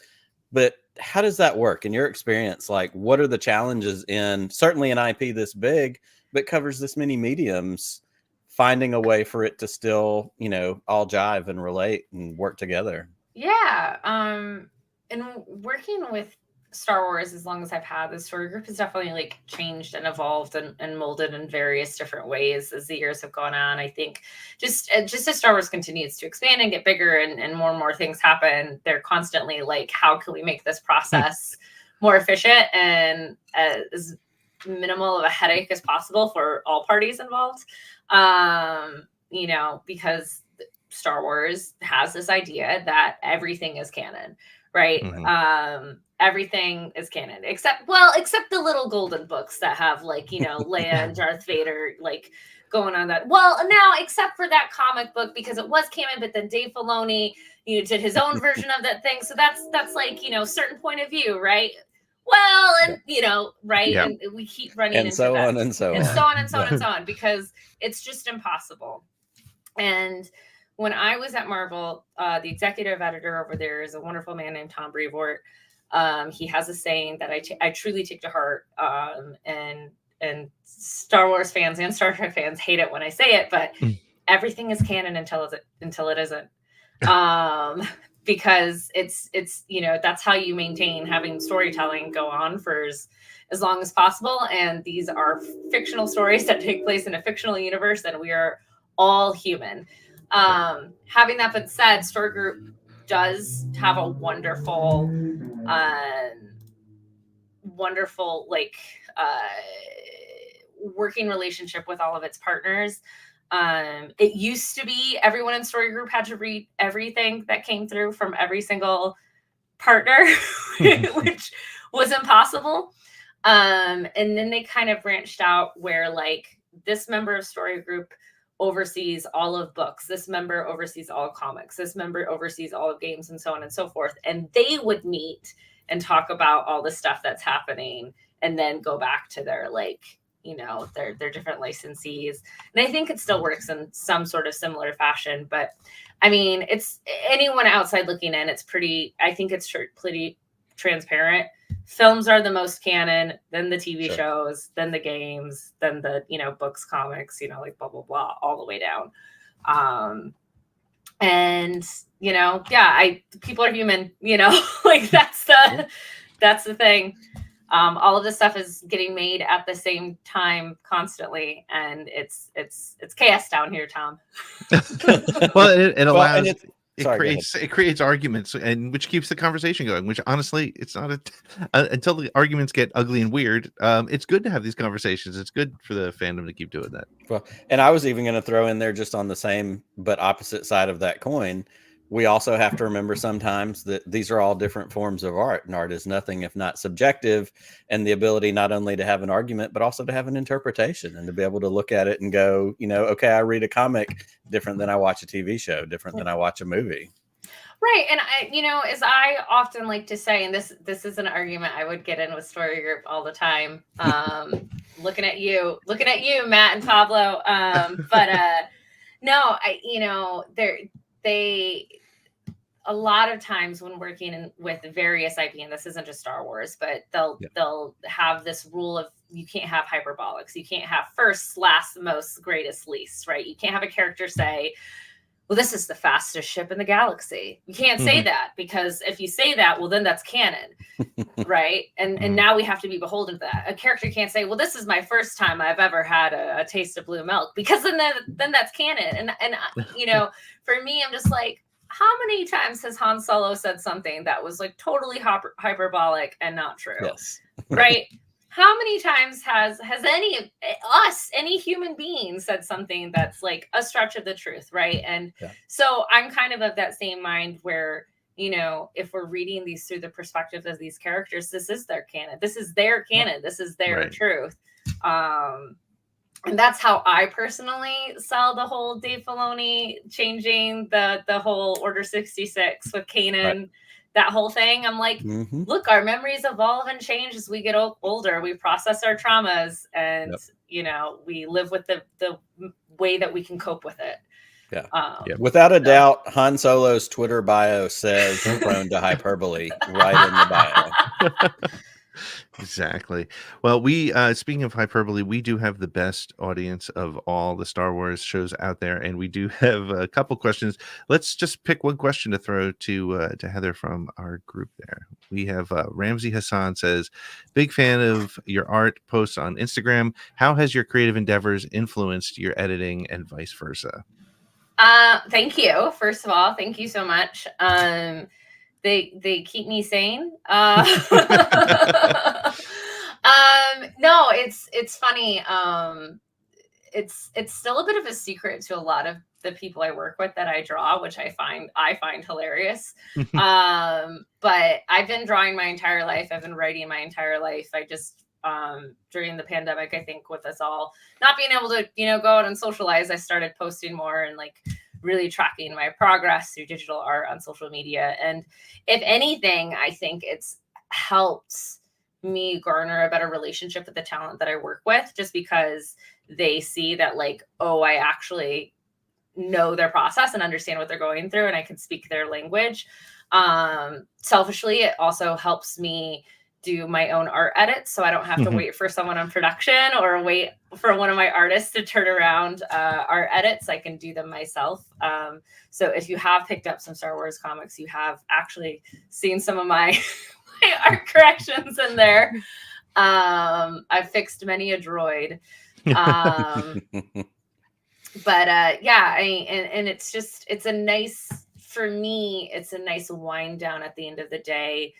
but how does that work in your experience? Like, what are the challenges in certainly an IP this big, but covers this many mediums, finding a way for it to still, you know, all jive and relate and work together? Yeah. And working with Star Wars, as long as I've had, the story group has definitely like changed and evolved and molded in various different ways as the years have gone on. I think just as Star Wars continues to expand and get bigger and more things happen, they're constantly like, how can we make this process more efficient and as minimal of a headache as possible for all parties involved? You know, because Star Wars has this idea that everything is canon, right? Everything is canon except the little golden books that have, like, you know, Leia and Darth Vader like going on that. Well, now except for that comic book, because it was canon, but then Dave Filoni, you know, did his own version of that thing. So that's like, you know, certain point of view, right? Well, and you know, right, and we keep running and into so that. on and so and on so on and so on and so on, because it's just impossible. And when I was at Marvel, the executive editor over there is a wonderful man named Tom Brevoort. He has a saying that I truly take to heart, and Star Wars fans and Star Trek fans hate it when I say it, but everything is canon until it isn't. Because it's you know, that's how you maintain having storytelling go on for as long as possible. And these are fictional stories that take place in a fictional universe, and we are all human. Having that been said, Story Group does have a wonderful like working relationship with all of its partners. It used to be everyone in Story Group had to read everything that came through from every single partner, which was impossible. And then they kind of branched out where, like, this member of Story Group oversees all of books, this member oversees all comics, this member oversees all of games, and so on and so forth. And they would meet and talk about all the stuff that's happening, and then go back to their, like, you know, their different licensees. And I think it still works in some sort of similar fashion. But I mean, it's anyone outside looking in, it's pretty transparent. Films are the most canon, then the TV shows, then the games, then the, you know, books, comics, you know, like blah, blah, blah, all the way down. And, you know, yeah, people are human, you know, like that's That's the thing. All of this stuff is getting made at the same time constantly, and it's chaos down here, Tom. Well, it allows. and it creates arguments, and which keeps the conversation going. Which honestly, it's not until the arguments get ugly and weird. It's good to have these conversations. It's good for the fandom to keep doing that. Well, and I was even going to throw in there, just on the same but opposite side of that coin, we also have to remember sometimes that these are all different forms of art, and art is nothing if not subjective, and the ability not only to have an argument, but also to have an interpretation and to be able to look at it and go, okay, I read a comic different than I watch a TV show, different than I watch a movie. Right. And as I often like to say, and this is an argument I would get in with Story Group all the time. Looking at you, Matt and Pablo. No, a lot of times when working with various IP, and this isn't just Star Wars, but they'll have this rule of you can't have hyperbolics. You can't have first, last, most, greatest, least, right? You can't have a character say, well, this is the fastest ship in the galaxy. You can't say that, because if you say that, well, then that's canon, right? And now we have to be beholden to that. A character can't say, well, this is my first time I've ever had a taste of blue milk, because then that's canon. And for me, I'm just like, how many times has Han Solo said something that was like totally hyperbolic and not true? Yes. Right? How many times has any human being said something that's like a stretch of the truth, right? And so I'm kind of that same mind where, if we're reading these through the perspective of these characters, this is their canon. This is their canon. This is their truth. And that's how I personally sell the whole Dave Filoni changing the whole Order 66 with Kanan. Right. That whole thing. I'm like, look, our memories evolve and change as we get older. We process our traumas, and we live with the way that we can cope with it. Without a doubt, Han Solo's Twitter bio says prone to hyperbole right in the bio. Exactly. Well, we speaking of hyperbole, we do have the best audience of all the Star Wars shows out there, and we do have a couple questions. Let's just pick one question to throw to Heather from our group there. We have Ramsey Hassan says, big fan of your art posts on Instagram. How has your creative endeavors influenced your editing and vice versa? Thank you. First of all, thank you so much. They keep me sane. No, it's funny. It's still a bit of a secret to a lot of the people I work with that I draw, which I find hilarious. But I've been drawing my entire life. I've been writing my entire life. I just during the pandemic, I think with us all not being able to, go out and socialize, I started posting more and like really tracking my progress through digital art on social media. And if anything, I think it's helped me garner a better relationship with the talent that I work with, just because they see that like, oh, I actually know their process and understand what they're going through, and I can speak their language. Selfishly, it also helps me do my own art edits, so I don't have to wait for someone on production or wait for one of my artists to turn around art edits. I can do them myself. So if you have picked up some Star Wars comics, you have actually seen some of my art corrections in there. I've fixed many a droid. But it's a nice, for me, it's a nice wind down at the end of the day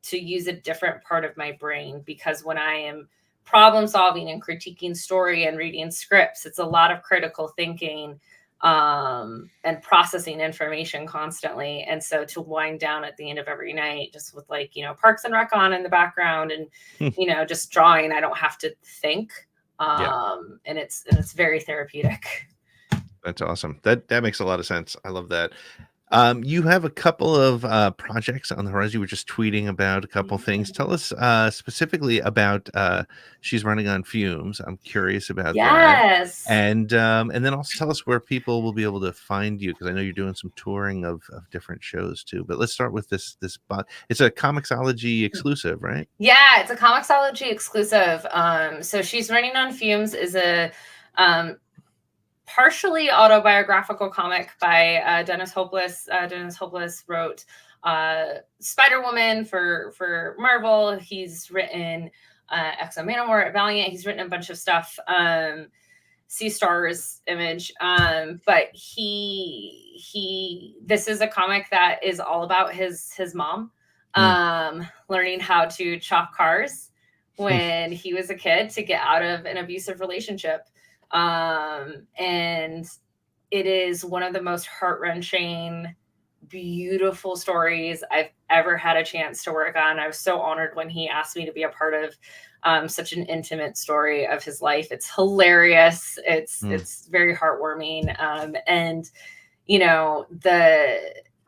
to use a different part of my brain, because when I am problem solving and critiquing story and reading scripts, it's a lot of critical thinking and processing information constantly. And so to wind down at the end of every night, just with like, Parks and Rec on in the background and, just drawing, I don't have to think. And it's very therapeutic. That's awesome. That makes a lot of sense. I love that. You have a couple of projects on the horizon. You were just tweeting about a couple things. Tell us specifically about She's Running on Fumes. I'm curious about that. And then also tell us where people will be able to find you, because I know you're doing some touring of different shows too. But let's start with this. It's a Comixology exclusive, right? Yeah, it's a Comixology exclusive. So She's Running on Fumes is a partially autobiographical comic by Dennis Hopeless. Dennis Hopeless wrote Spider-Woman for Marvel. He's written X-O Manowar at Valiant. He's written a bunch of stuff. Sea Stars Image. But this is a comic that is all about his mom learning how to chop cars when he was a kid to get out of an abusive relationship. And it is one of the most heart-wrenching, beautiful stories I've ever had a chance to work on. I was so honored when he asked me to be a part of such an intimate story of his life. It's hilarious. It's very heartwarming. And you know,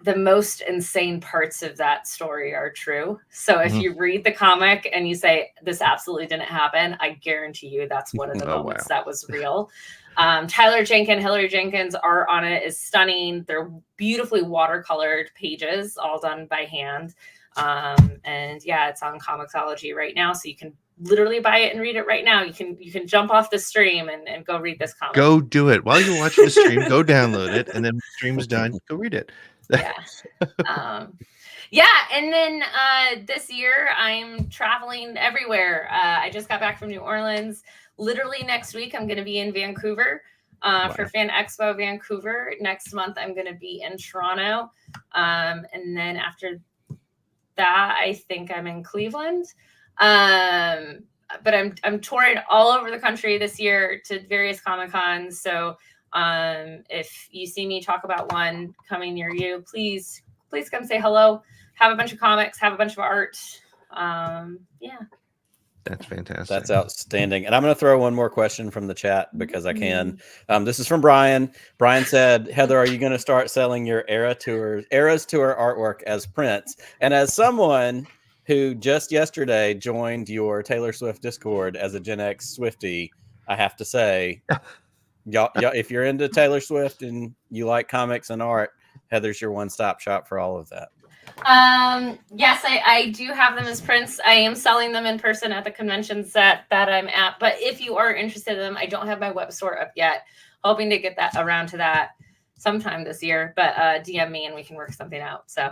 the most insane parts of that story are true. So if you read the comic and you say, this absolutely didn't happen, I guarantee you that's one of the moments that was real. Hillary Jenkins' art on it is stunning. They're beautifully watercolored pages, all done by hand. And yeah, it's on Comixology right now. So you can literally buy it and read it right now. You can jump off the stream and go read this comic. Go do it. While you're watching the stream, go download it. And then when the stream is done, go read it. Yeah. Yeah. And then this year I'm traveling everywhere. I just got back from New Orleans. Literally next week, I'm going to be in Vancouver for Fan Expo Vancouver. Next month, I'm going to be in Toronto. And then after that, I think I'm in Cleveland. But I'm touring all over the country this year to various Comic-Cons. So if you see me talk about one coming near you, please come say hello. Have a bunch of comics, have a bunch of art. Yeah. That's fantastic. That's outstanding. And I'm going to throw one more question from the chat because I can. This is from Brian. Brian said, Heather, are you going to start selling your Eras Tour artwork as prints? And as someone who just yesterday joined your Taylor Swift Discord as a Gen X Swiftie, I have to say, y'all, if you're into Taylor Swift and you like comics and art, Heather's your one-stop shop for all of that. Yes, I do have them as prints. I am selling them in person at the conventions that I'm at. But if you are interested in them, I don't have my web store up yet. Hoping to get that around to that sometime this year. But DM me and we can work something out. So,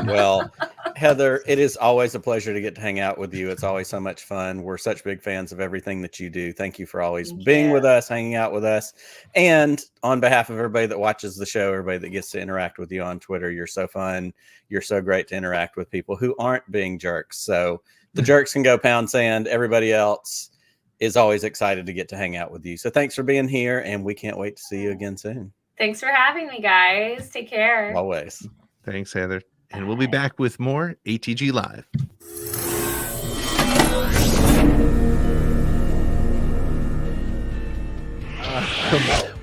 well, Heather, it is always a pleasure to get to hang out with you. It's always so much fun. We're such big fans of everything that you do. Thank you for always being with us, hanging out with us. And on behalf of everybody that watches the show, everybody that gets to interact with you on Twitter, you're so fun. You're so great to interact with people who aren't being jerks. So the jerks can go pound sand. Everybody else is always excited to get to hang out with you. So thanks for being here, and we can't wait to see you again soon. Thanks for having me, guys. Take care. Always. Thanks, Heather. And we'll be back with more ATG Live.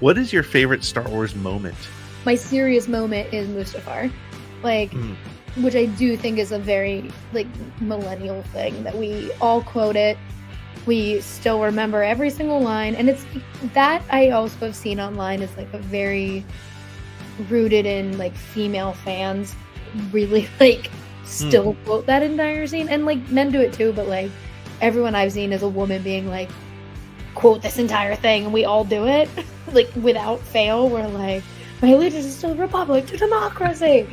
What is your favorite Star Wars moment? My serious moment is Mustafar, which I do think is a very millennial thing that we all quote it. We still remember every single line, and it's that I also have seen online is a very rooted in female fans really still quote that entire scene, and men do it too, but everyone I've seen is a woman being quote this entire thing, and we all do it without fail. We're my allegiance is to the Republic, to democracy.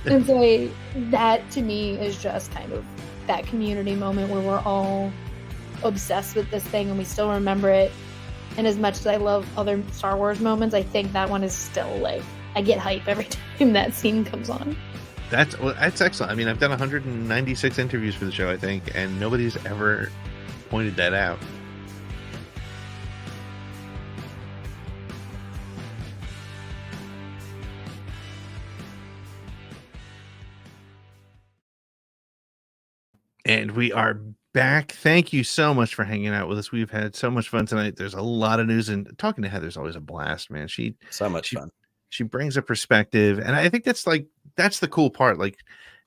And so that to me is just kind of that community moment where we're all obsessed with this thing and we still remember it. And as much as I love other Star Wars moments, I think that one is still I get hype every time that scene comes on. That's excellent. I mean, I've done 196 interviews for the show, I think, and nobody's ever pointed that out. And we are back. Thank you so much for hanging out with us. We've had so much fun tonight. There's a lot of news, and talking to Heather's always a blast, man. So much fun. She brings a perspective, and I think that's the cool part.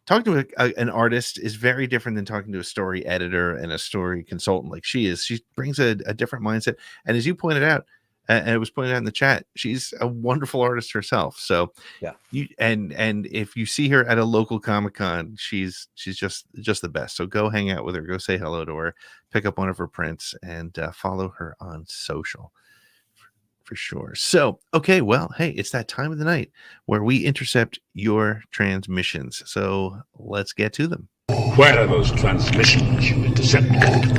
Talking to an artist is very different than talking to a story editor and a story consultant. She brings a different mindset. And as you pointed out, and it was pointed out in the chat, she's a wonderful artist herself. So yeah, and if you see her at a local Comic-Con, she's just the best. So go hang out with her, go say hello to her, pick up one of her prints, and follow her on social. For sure. So, okay, well, hey, it's that time of the night where we intercept your transmissions. So let's get to them. Where are those transmissions you intercepted?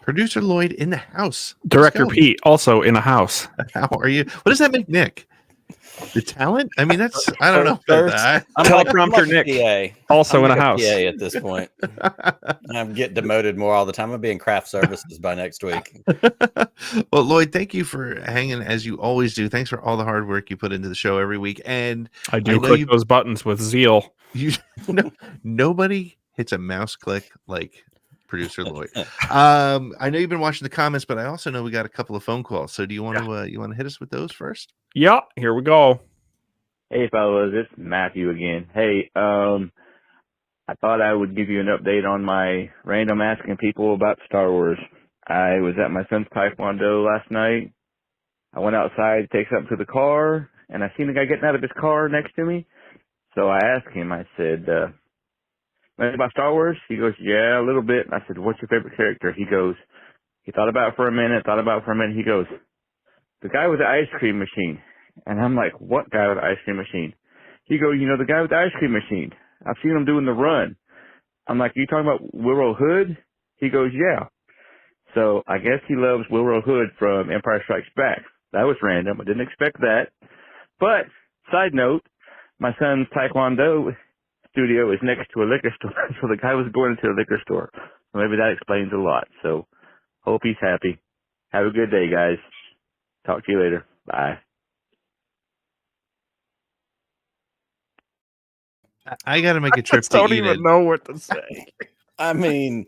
Producer Lloyd in the house. Director Let's go. Pete also in a house. How are you? What does that make Nick? The talent? I mean, that's I don't know about that. I'm like Teleprompter a Nick. PA. Also I'm in like a house. PA at this point. I'm getting demoted more all the time. I'll be in craft services by next week. Well, Lloyd, thank you for hanging as you always do. Thanks for all the hard work you put into the show every week. And I do know click you- those buttons with zeal. you nobody hits a mouse click like producer Lloyd. I know you've been watching the comments, but I also know we got a couple of phone calls. So do you want to hit us with those first? Yeah, here we go. Hey fellas, it's Matthew again. Hey, I thought I would give you an update on my random asking people about Star Wars. I was at my son's Taekwondo last night. I went outside to take something to the car, and I seen a guy getting out of his car next to me. So I asked him, I said, "Know about Star Wars?" He goes, "Yeah, a little bit." And I said, "What's your favorite character?" He goes, he thought about it for a minute, He goes, "The guy with the ice cream machine." And I'm like, "What guy with the ice cream machine?" He goes, "You know, the guy with the ice cream machine. I've seen him doing the run." I'm like, "Are you talking about Wilrow Hood?" He goes, "Yeah." So I guess he loves Wilrow Hood from Empire Strikes Back. That was random. I didn't expect that. But, side note, my son's Taekwondo studio is next to a liquor store. So the guy was going into a liquor store. So maybe that explains a lot. So hope he's happy. Have a good day, guys. Talk to you later. Bye. I got to make a trip to Don't Enid. even know what to say. I mean,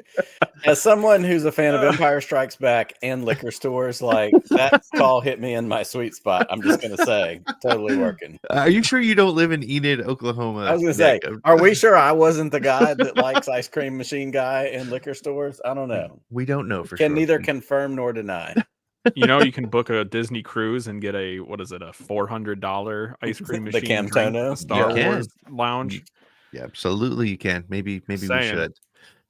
as someone who's a fan of Empire Strikes Back and liquor stores, like that call hit me in my sweet spot. I'm just gonna say, totally working. Are you sure you don't live in Enid, Oklahoma? I was gonna say, Nick? are we sure I wasn't the guy that likes ice cream machine guy in liquor stores? I don't know. We don't know for Can sure. neither confirm nor deny. You know, you can book a Disney cruise and get a $400 ice cream The machine drink at Camtono? the Star You can. Wars lounge. Yeah, absolutely, you can. Maybe we Saying. should.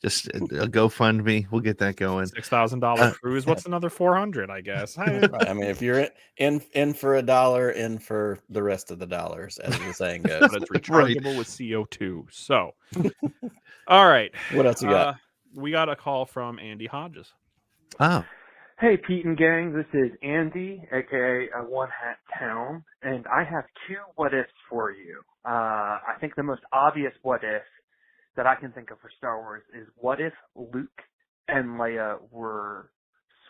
Just a GoFundMe. We'll get that going. $6,000 cruise. What's another 400? I guess. Right. I mean, if you're in for $1, in for the rest of the dollars, as the saying goes. But it's rechargeable with CO2. So, all right. What else you got? We got a call from Andy Hodges. Oh, Hey, Pete and gang, this is Andy, aka One Hat Town, and I have two what ifs for you. I think the most obvious what if that I can think of for Star Wars is what if Luke and Leia were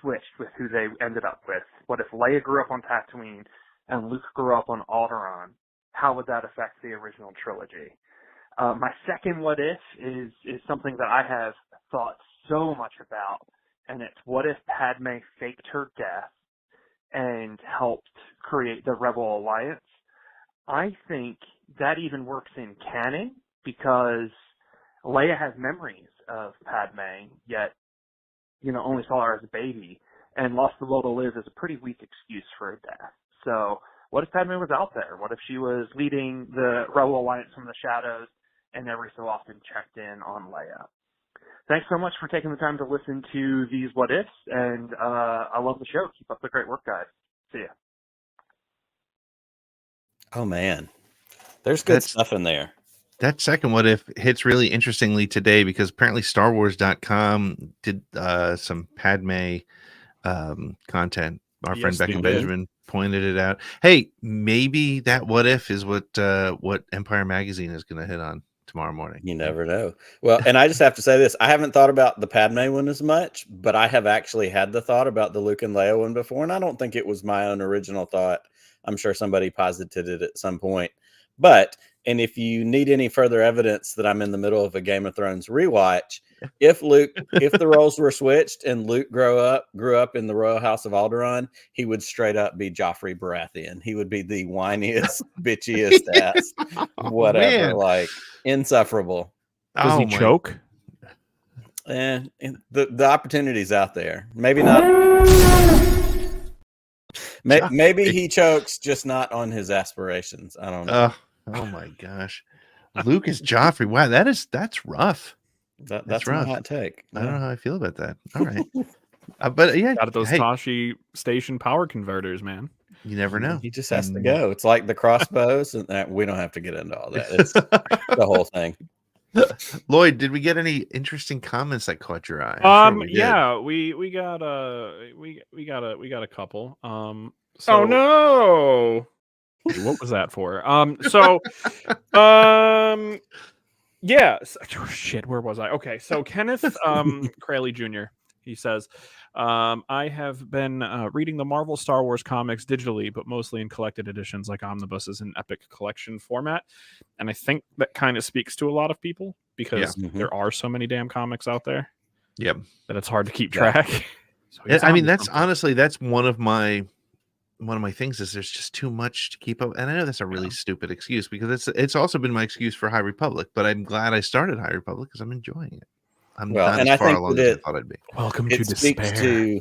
switched with who they ended up with? What if Leia grew up on Tatooine and Luke grew up on Alderaan? How would that affect the original trilogy? My second what if is something that I have thought so much about. And it's what if Padme faked her death and helped create the Rebel Alliance? I think that even works in canon because Leia has memories of Padme, yet, only saw her as a baby, and lost the will to live is a pretty weak excuse for a death. So what if Padme was out there? What if she was leading the Rebel Alliance from the shadows and every so often checked in on Leia? Thanks so much for taking the time to listen to these what ifs, and I love the show. Keep up the great work, guys. See ya. Oh man, there's good stuff in there. that second what if hits really interestingly today because apparently StarWars.com did some Padme content. Our friend Becca Benjamin pointed it out. Hey, maybe that what if is what Empire Magazine is going to hit on tomorrow morning. You never know. Well, and I just have to say this. I haven't thought about the Padme one as much, but I have actually had the thought about the Luke and Leia one before, and I don't think it was my own original thought. I'm sure somebody posited it at some point. But, and if you need any further evidence that I'm in the middle of a Game of Thrones rewatch, if the roles were switched and Luke grew up in the royal house of Alderaan, he would straight up be Joffrey Baratheon. He would be the whiniest, bitchiest ass, whatever, like insufferable. Does he choke? And the opportunity's out there. Maybe not. Maybe he chokes, just not on his aspirations. I don't know. Oh my gosh, Lucas Joffrey. Wow, that's rough. That's rough. my hot take. I don't know how I feel about that. All right, but yeah, Got those Tashi station power converters, man. You never know. He just has to go. It's like the crossbows, and we don't have to get into all that. It's the whole thing. Lloyd, did we get any interesting comments that caught your eye? Yeah, we got a couple. So, oh no, what was that for? Yeah. Oh, shit, where was I? Okay, so Kenneth Crayley Jr. He says, I have been reading the Marvel Star Wars comics digitally, but mostly in collected editions like omnibuses and epic collection format. And I think that kind of speaks to a lot of people because there are so many damn comics out there. Yep. That it's hard to keep track. So I mean, that's honestly, that's one of my things is there's just too much to keep up. And I know that's a really stupid excuse because it's also been my excuse for High Republic, but I'm glad I started High Republic because I'm enjoying it. I'm not as far along as I thought I'd be. Welcome to despair.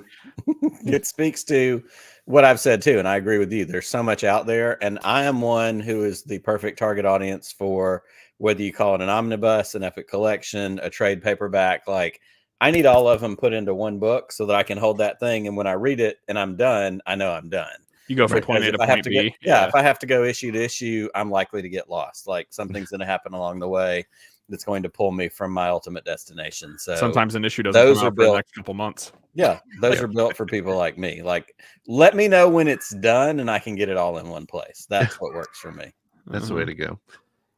It speaks to what I've said too, and I agree with you. There's so much out there, and I am one who is the perfect target audience for whether you call it an omnibus, an epic collection, a trade paperback. Like, I need all of them put into one book so that I can hold that thing, and when I read it and I'm done, I know I'm done. You go from point A to point B. If I have to go issue to issue, I'm likely to get lost. Like, something's going to happen along the way that's going to pull me from my ultimate destination. So sometimes an issue doesn't come out for the next couple months. Yeah, those are built for people like me. Like, let me know when it's done and I can get it all in one place. That's what works for me. That's the way to go.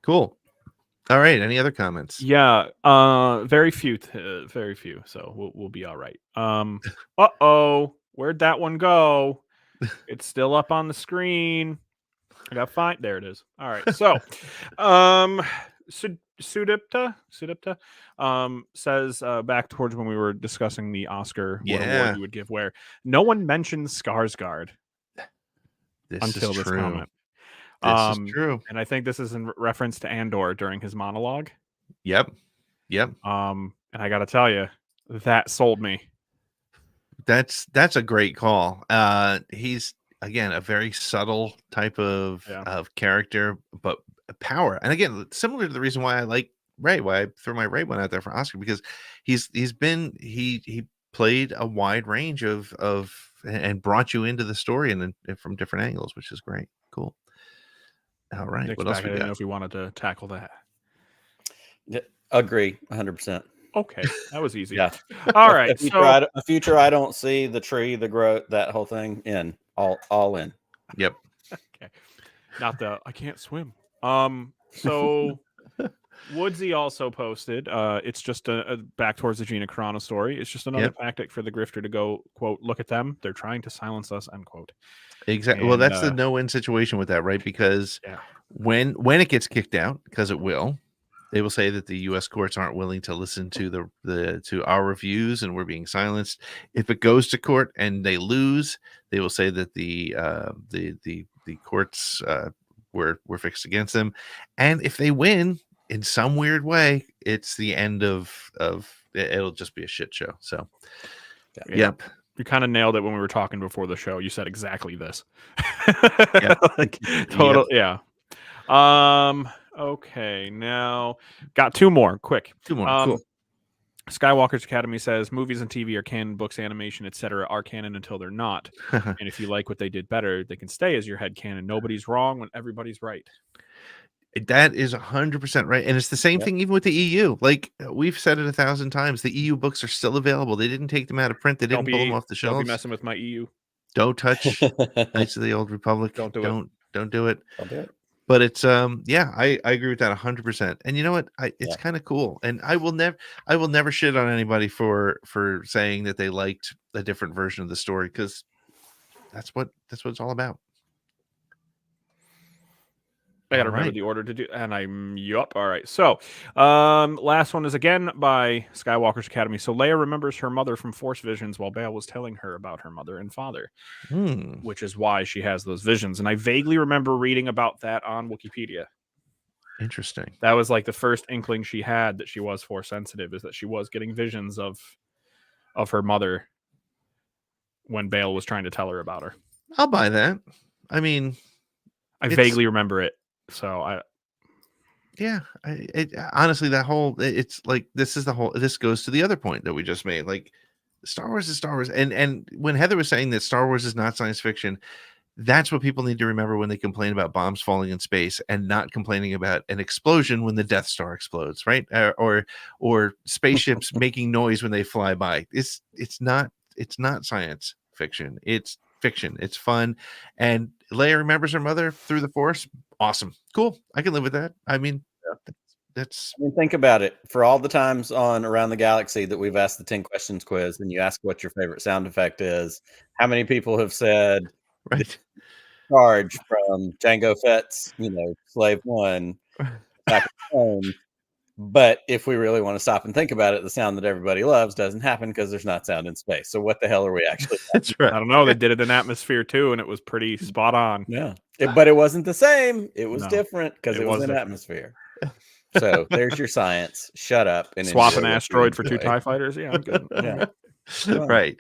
Cool. All right. Any other comments? Yeah. Very few. So we'll be all right. Where'd that one go? It's still up on the screen. I got fine. There it is. All right. So, Sudipta says back towards when we were discussing the Oscar what award you would give where no one mentions Skarsgård until this comment. This is true. And I think this is in reference to Andor during his monologue. Yep. And I got to tell you, that sold me. That's a great call. He's again a very subtle type of character, but power. And again, similar to the reason why I like Ray, why I threw my Ray one out there for Oscar, because he played a wide range of and brought you into the story and from different angles, which is great. Cool. All right. What else we got? I didn't know if we wanted to tackle that. Yeah, agree 100%. Okay, that was easy. Yeah. All right. A future I don't see, the tree, the growth, that whole thing in all in. Yep. Okay. Not the I can't swim. So Woodsy also posted. It's just a back towards the Gina Carano story. It's just another tactic for the grifter to go, quote, look at them. They're trying to silence us, end quote. Exactly. Well, that's the no-win situation with that, right? Because when it gets kicked out, because it will, they will say that the U.S. courts aren't willing to listen to to our reviews, and we're being silenced. If it goes to court and they lose, they will say that the courts were fixed against them, and if they win in some weird way, it's the end of it'll just be a shit show. So, yep. You kind of nailed it when we were talking before the show. You said exactly this. Yeah. Okay, now got two more. Quick. Cool. Skywalker's Academy says movies and TV are canon, books, animation, etc. are canon until they're not. And if you like what they did better, they can stay as your head canon. Nobody's wrong when everybody's right. That is 100% right. And it's the same thing even with the EU. Like we've said it 1,000 times, the EU books are still available. They didn't take them out of print. They didn't pull them off the shelves. Don't be messing with my EU. Don't touch Knights of the Old Republic. Don't do it. Don't do it. But it's I agree with that 100%. And you know what? It's kind of cool. And I will never shit on anybody for saying that they liked a different version of the story, because that's what it's all about. I gotta remember the order to do, and I'm yup. All right. So, last one is again by Skywalker's Academy. So Leia remembers her mother from Force visions while Bail was telling her about her mother and father, which is why she has those visions. And I vaguely remember reading about that on Wikipedia. Interesting. That was like the first inkling she had that she was Force sensitive, is that she was getting visions of her mother when Bale was trying to tell her about her. I'll buy that. I mean, I vaguely remember it, so honestly, that whole, it's like, this goes to the other point that we just made. Like, Star Wars is Star Wars, and when Heather was saying that Star Wars is not science fiction, that's what people need to remember when they complain about bombs falling in space and not complaining about an explosion when the Death Star explodes, right? Or spaceships making noise when they fly by. It's not science fiction. It's fiction. It's fun. And Leia remembers her mother through the Force. Awesome. Cool. I can live with that. I mean, think about it. For all the times on Around the Galaxy that we've asked the 10 questions quiz and you ask what your favorite sound effect is, how many people have said right? Charge from Jango Fett's, Slave One, Attack of the Clones. But if we really want to stop and think about it, the sound that everybody loves doesn't happen because there's not sound in space. So what the hell are we actually? That's right. I don't know. They did it in atmosphere too, and it was pretty spot on. Yeah, but it wasn't the same. It was different because it was in different. atmosphere. So there's your science. Shut up and swap an asteroid for 2 TIE fighters. Yeah, I'm good. Yeah. Right.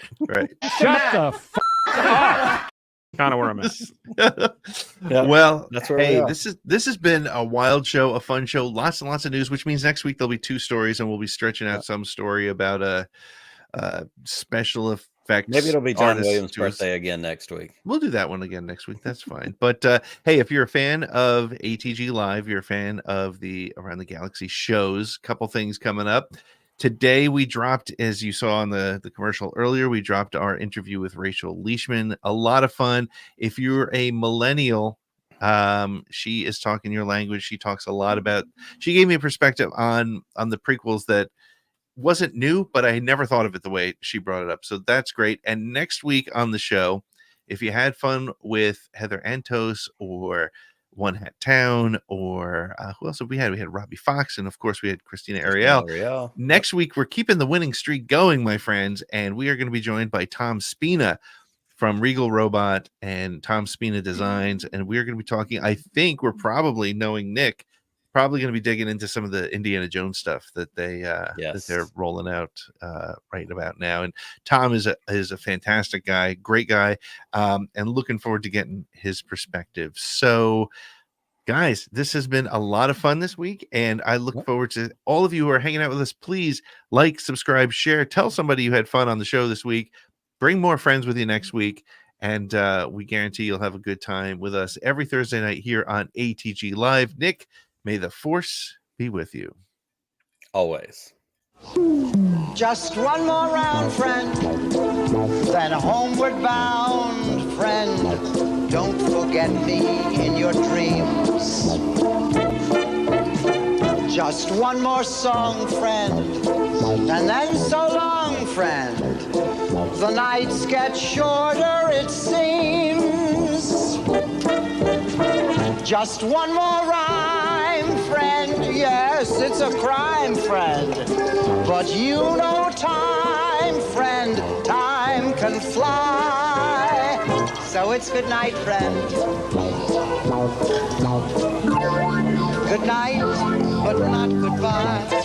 Shut the f up. Kind of where I'm at. Well, that's where hey, we are. this has been a wild show, a fun show, lots and lots of news, which means next week there'll be 2 stories, and we'll be stretching out some story about a special effects. Maybe it'll be John artist Williams' to us. birthday again next week. We'll do that one again next week. That's fine. But hey, if you're a fan of ATGLive, you're a fan of the Around the Galaxy shows, couple things coming up. Today we dropped, as you saw on the commercial earlier, we dropped our interview with Rachel Leishman. A lot of fun. If you're a millennial, she is talking your language. She talks a lot about, she gave me a perspective on the prequels that wasn't new, but I never thought of it the way she brought it up. So that's great. And next week on the show, if you had fun with Heather Antos or One Hat Town, or who else have we had? We had Robbie Fox, and of course we had Christina Ariel. Next week we're keeping the winning streak going, my friends, and we are going to be joined by Tom Spina from Regal Robot and Tom Spina Designs, and we're going to be talking, I think we're probably, knowing Nick, probably going to be digging into some of the Indiana Jones stuff that they're rolling out right about now. And Tom is a fantastic guy, great guy, and looking forward to getting his perspective. So, guys, this has been a lot of fun this week, and I look forward to all of you who are hanging out with us. Please like, subscribe, share, tell somebody you had fun on the show this week. Bring more friends with you next week. And we guarantee you'll have a good time with us every Thursday night here on ATGLive. Nick, may the Force be with you. Always. Just one more round, friend, then homeward bound, friend. Don't forget me in your dreams. Just one more song, friend, and then so long, friend. The nights get shorter, it seems. Just one more rhyme, friend. Yes, it's a crime, friend. But you know time, friend. Time can fly. So it's good night, friend. Good night, but not goodbye.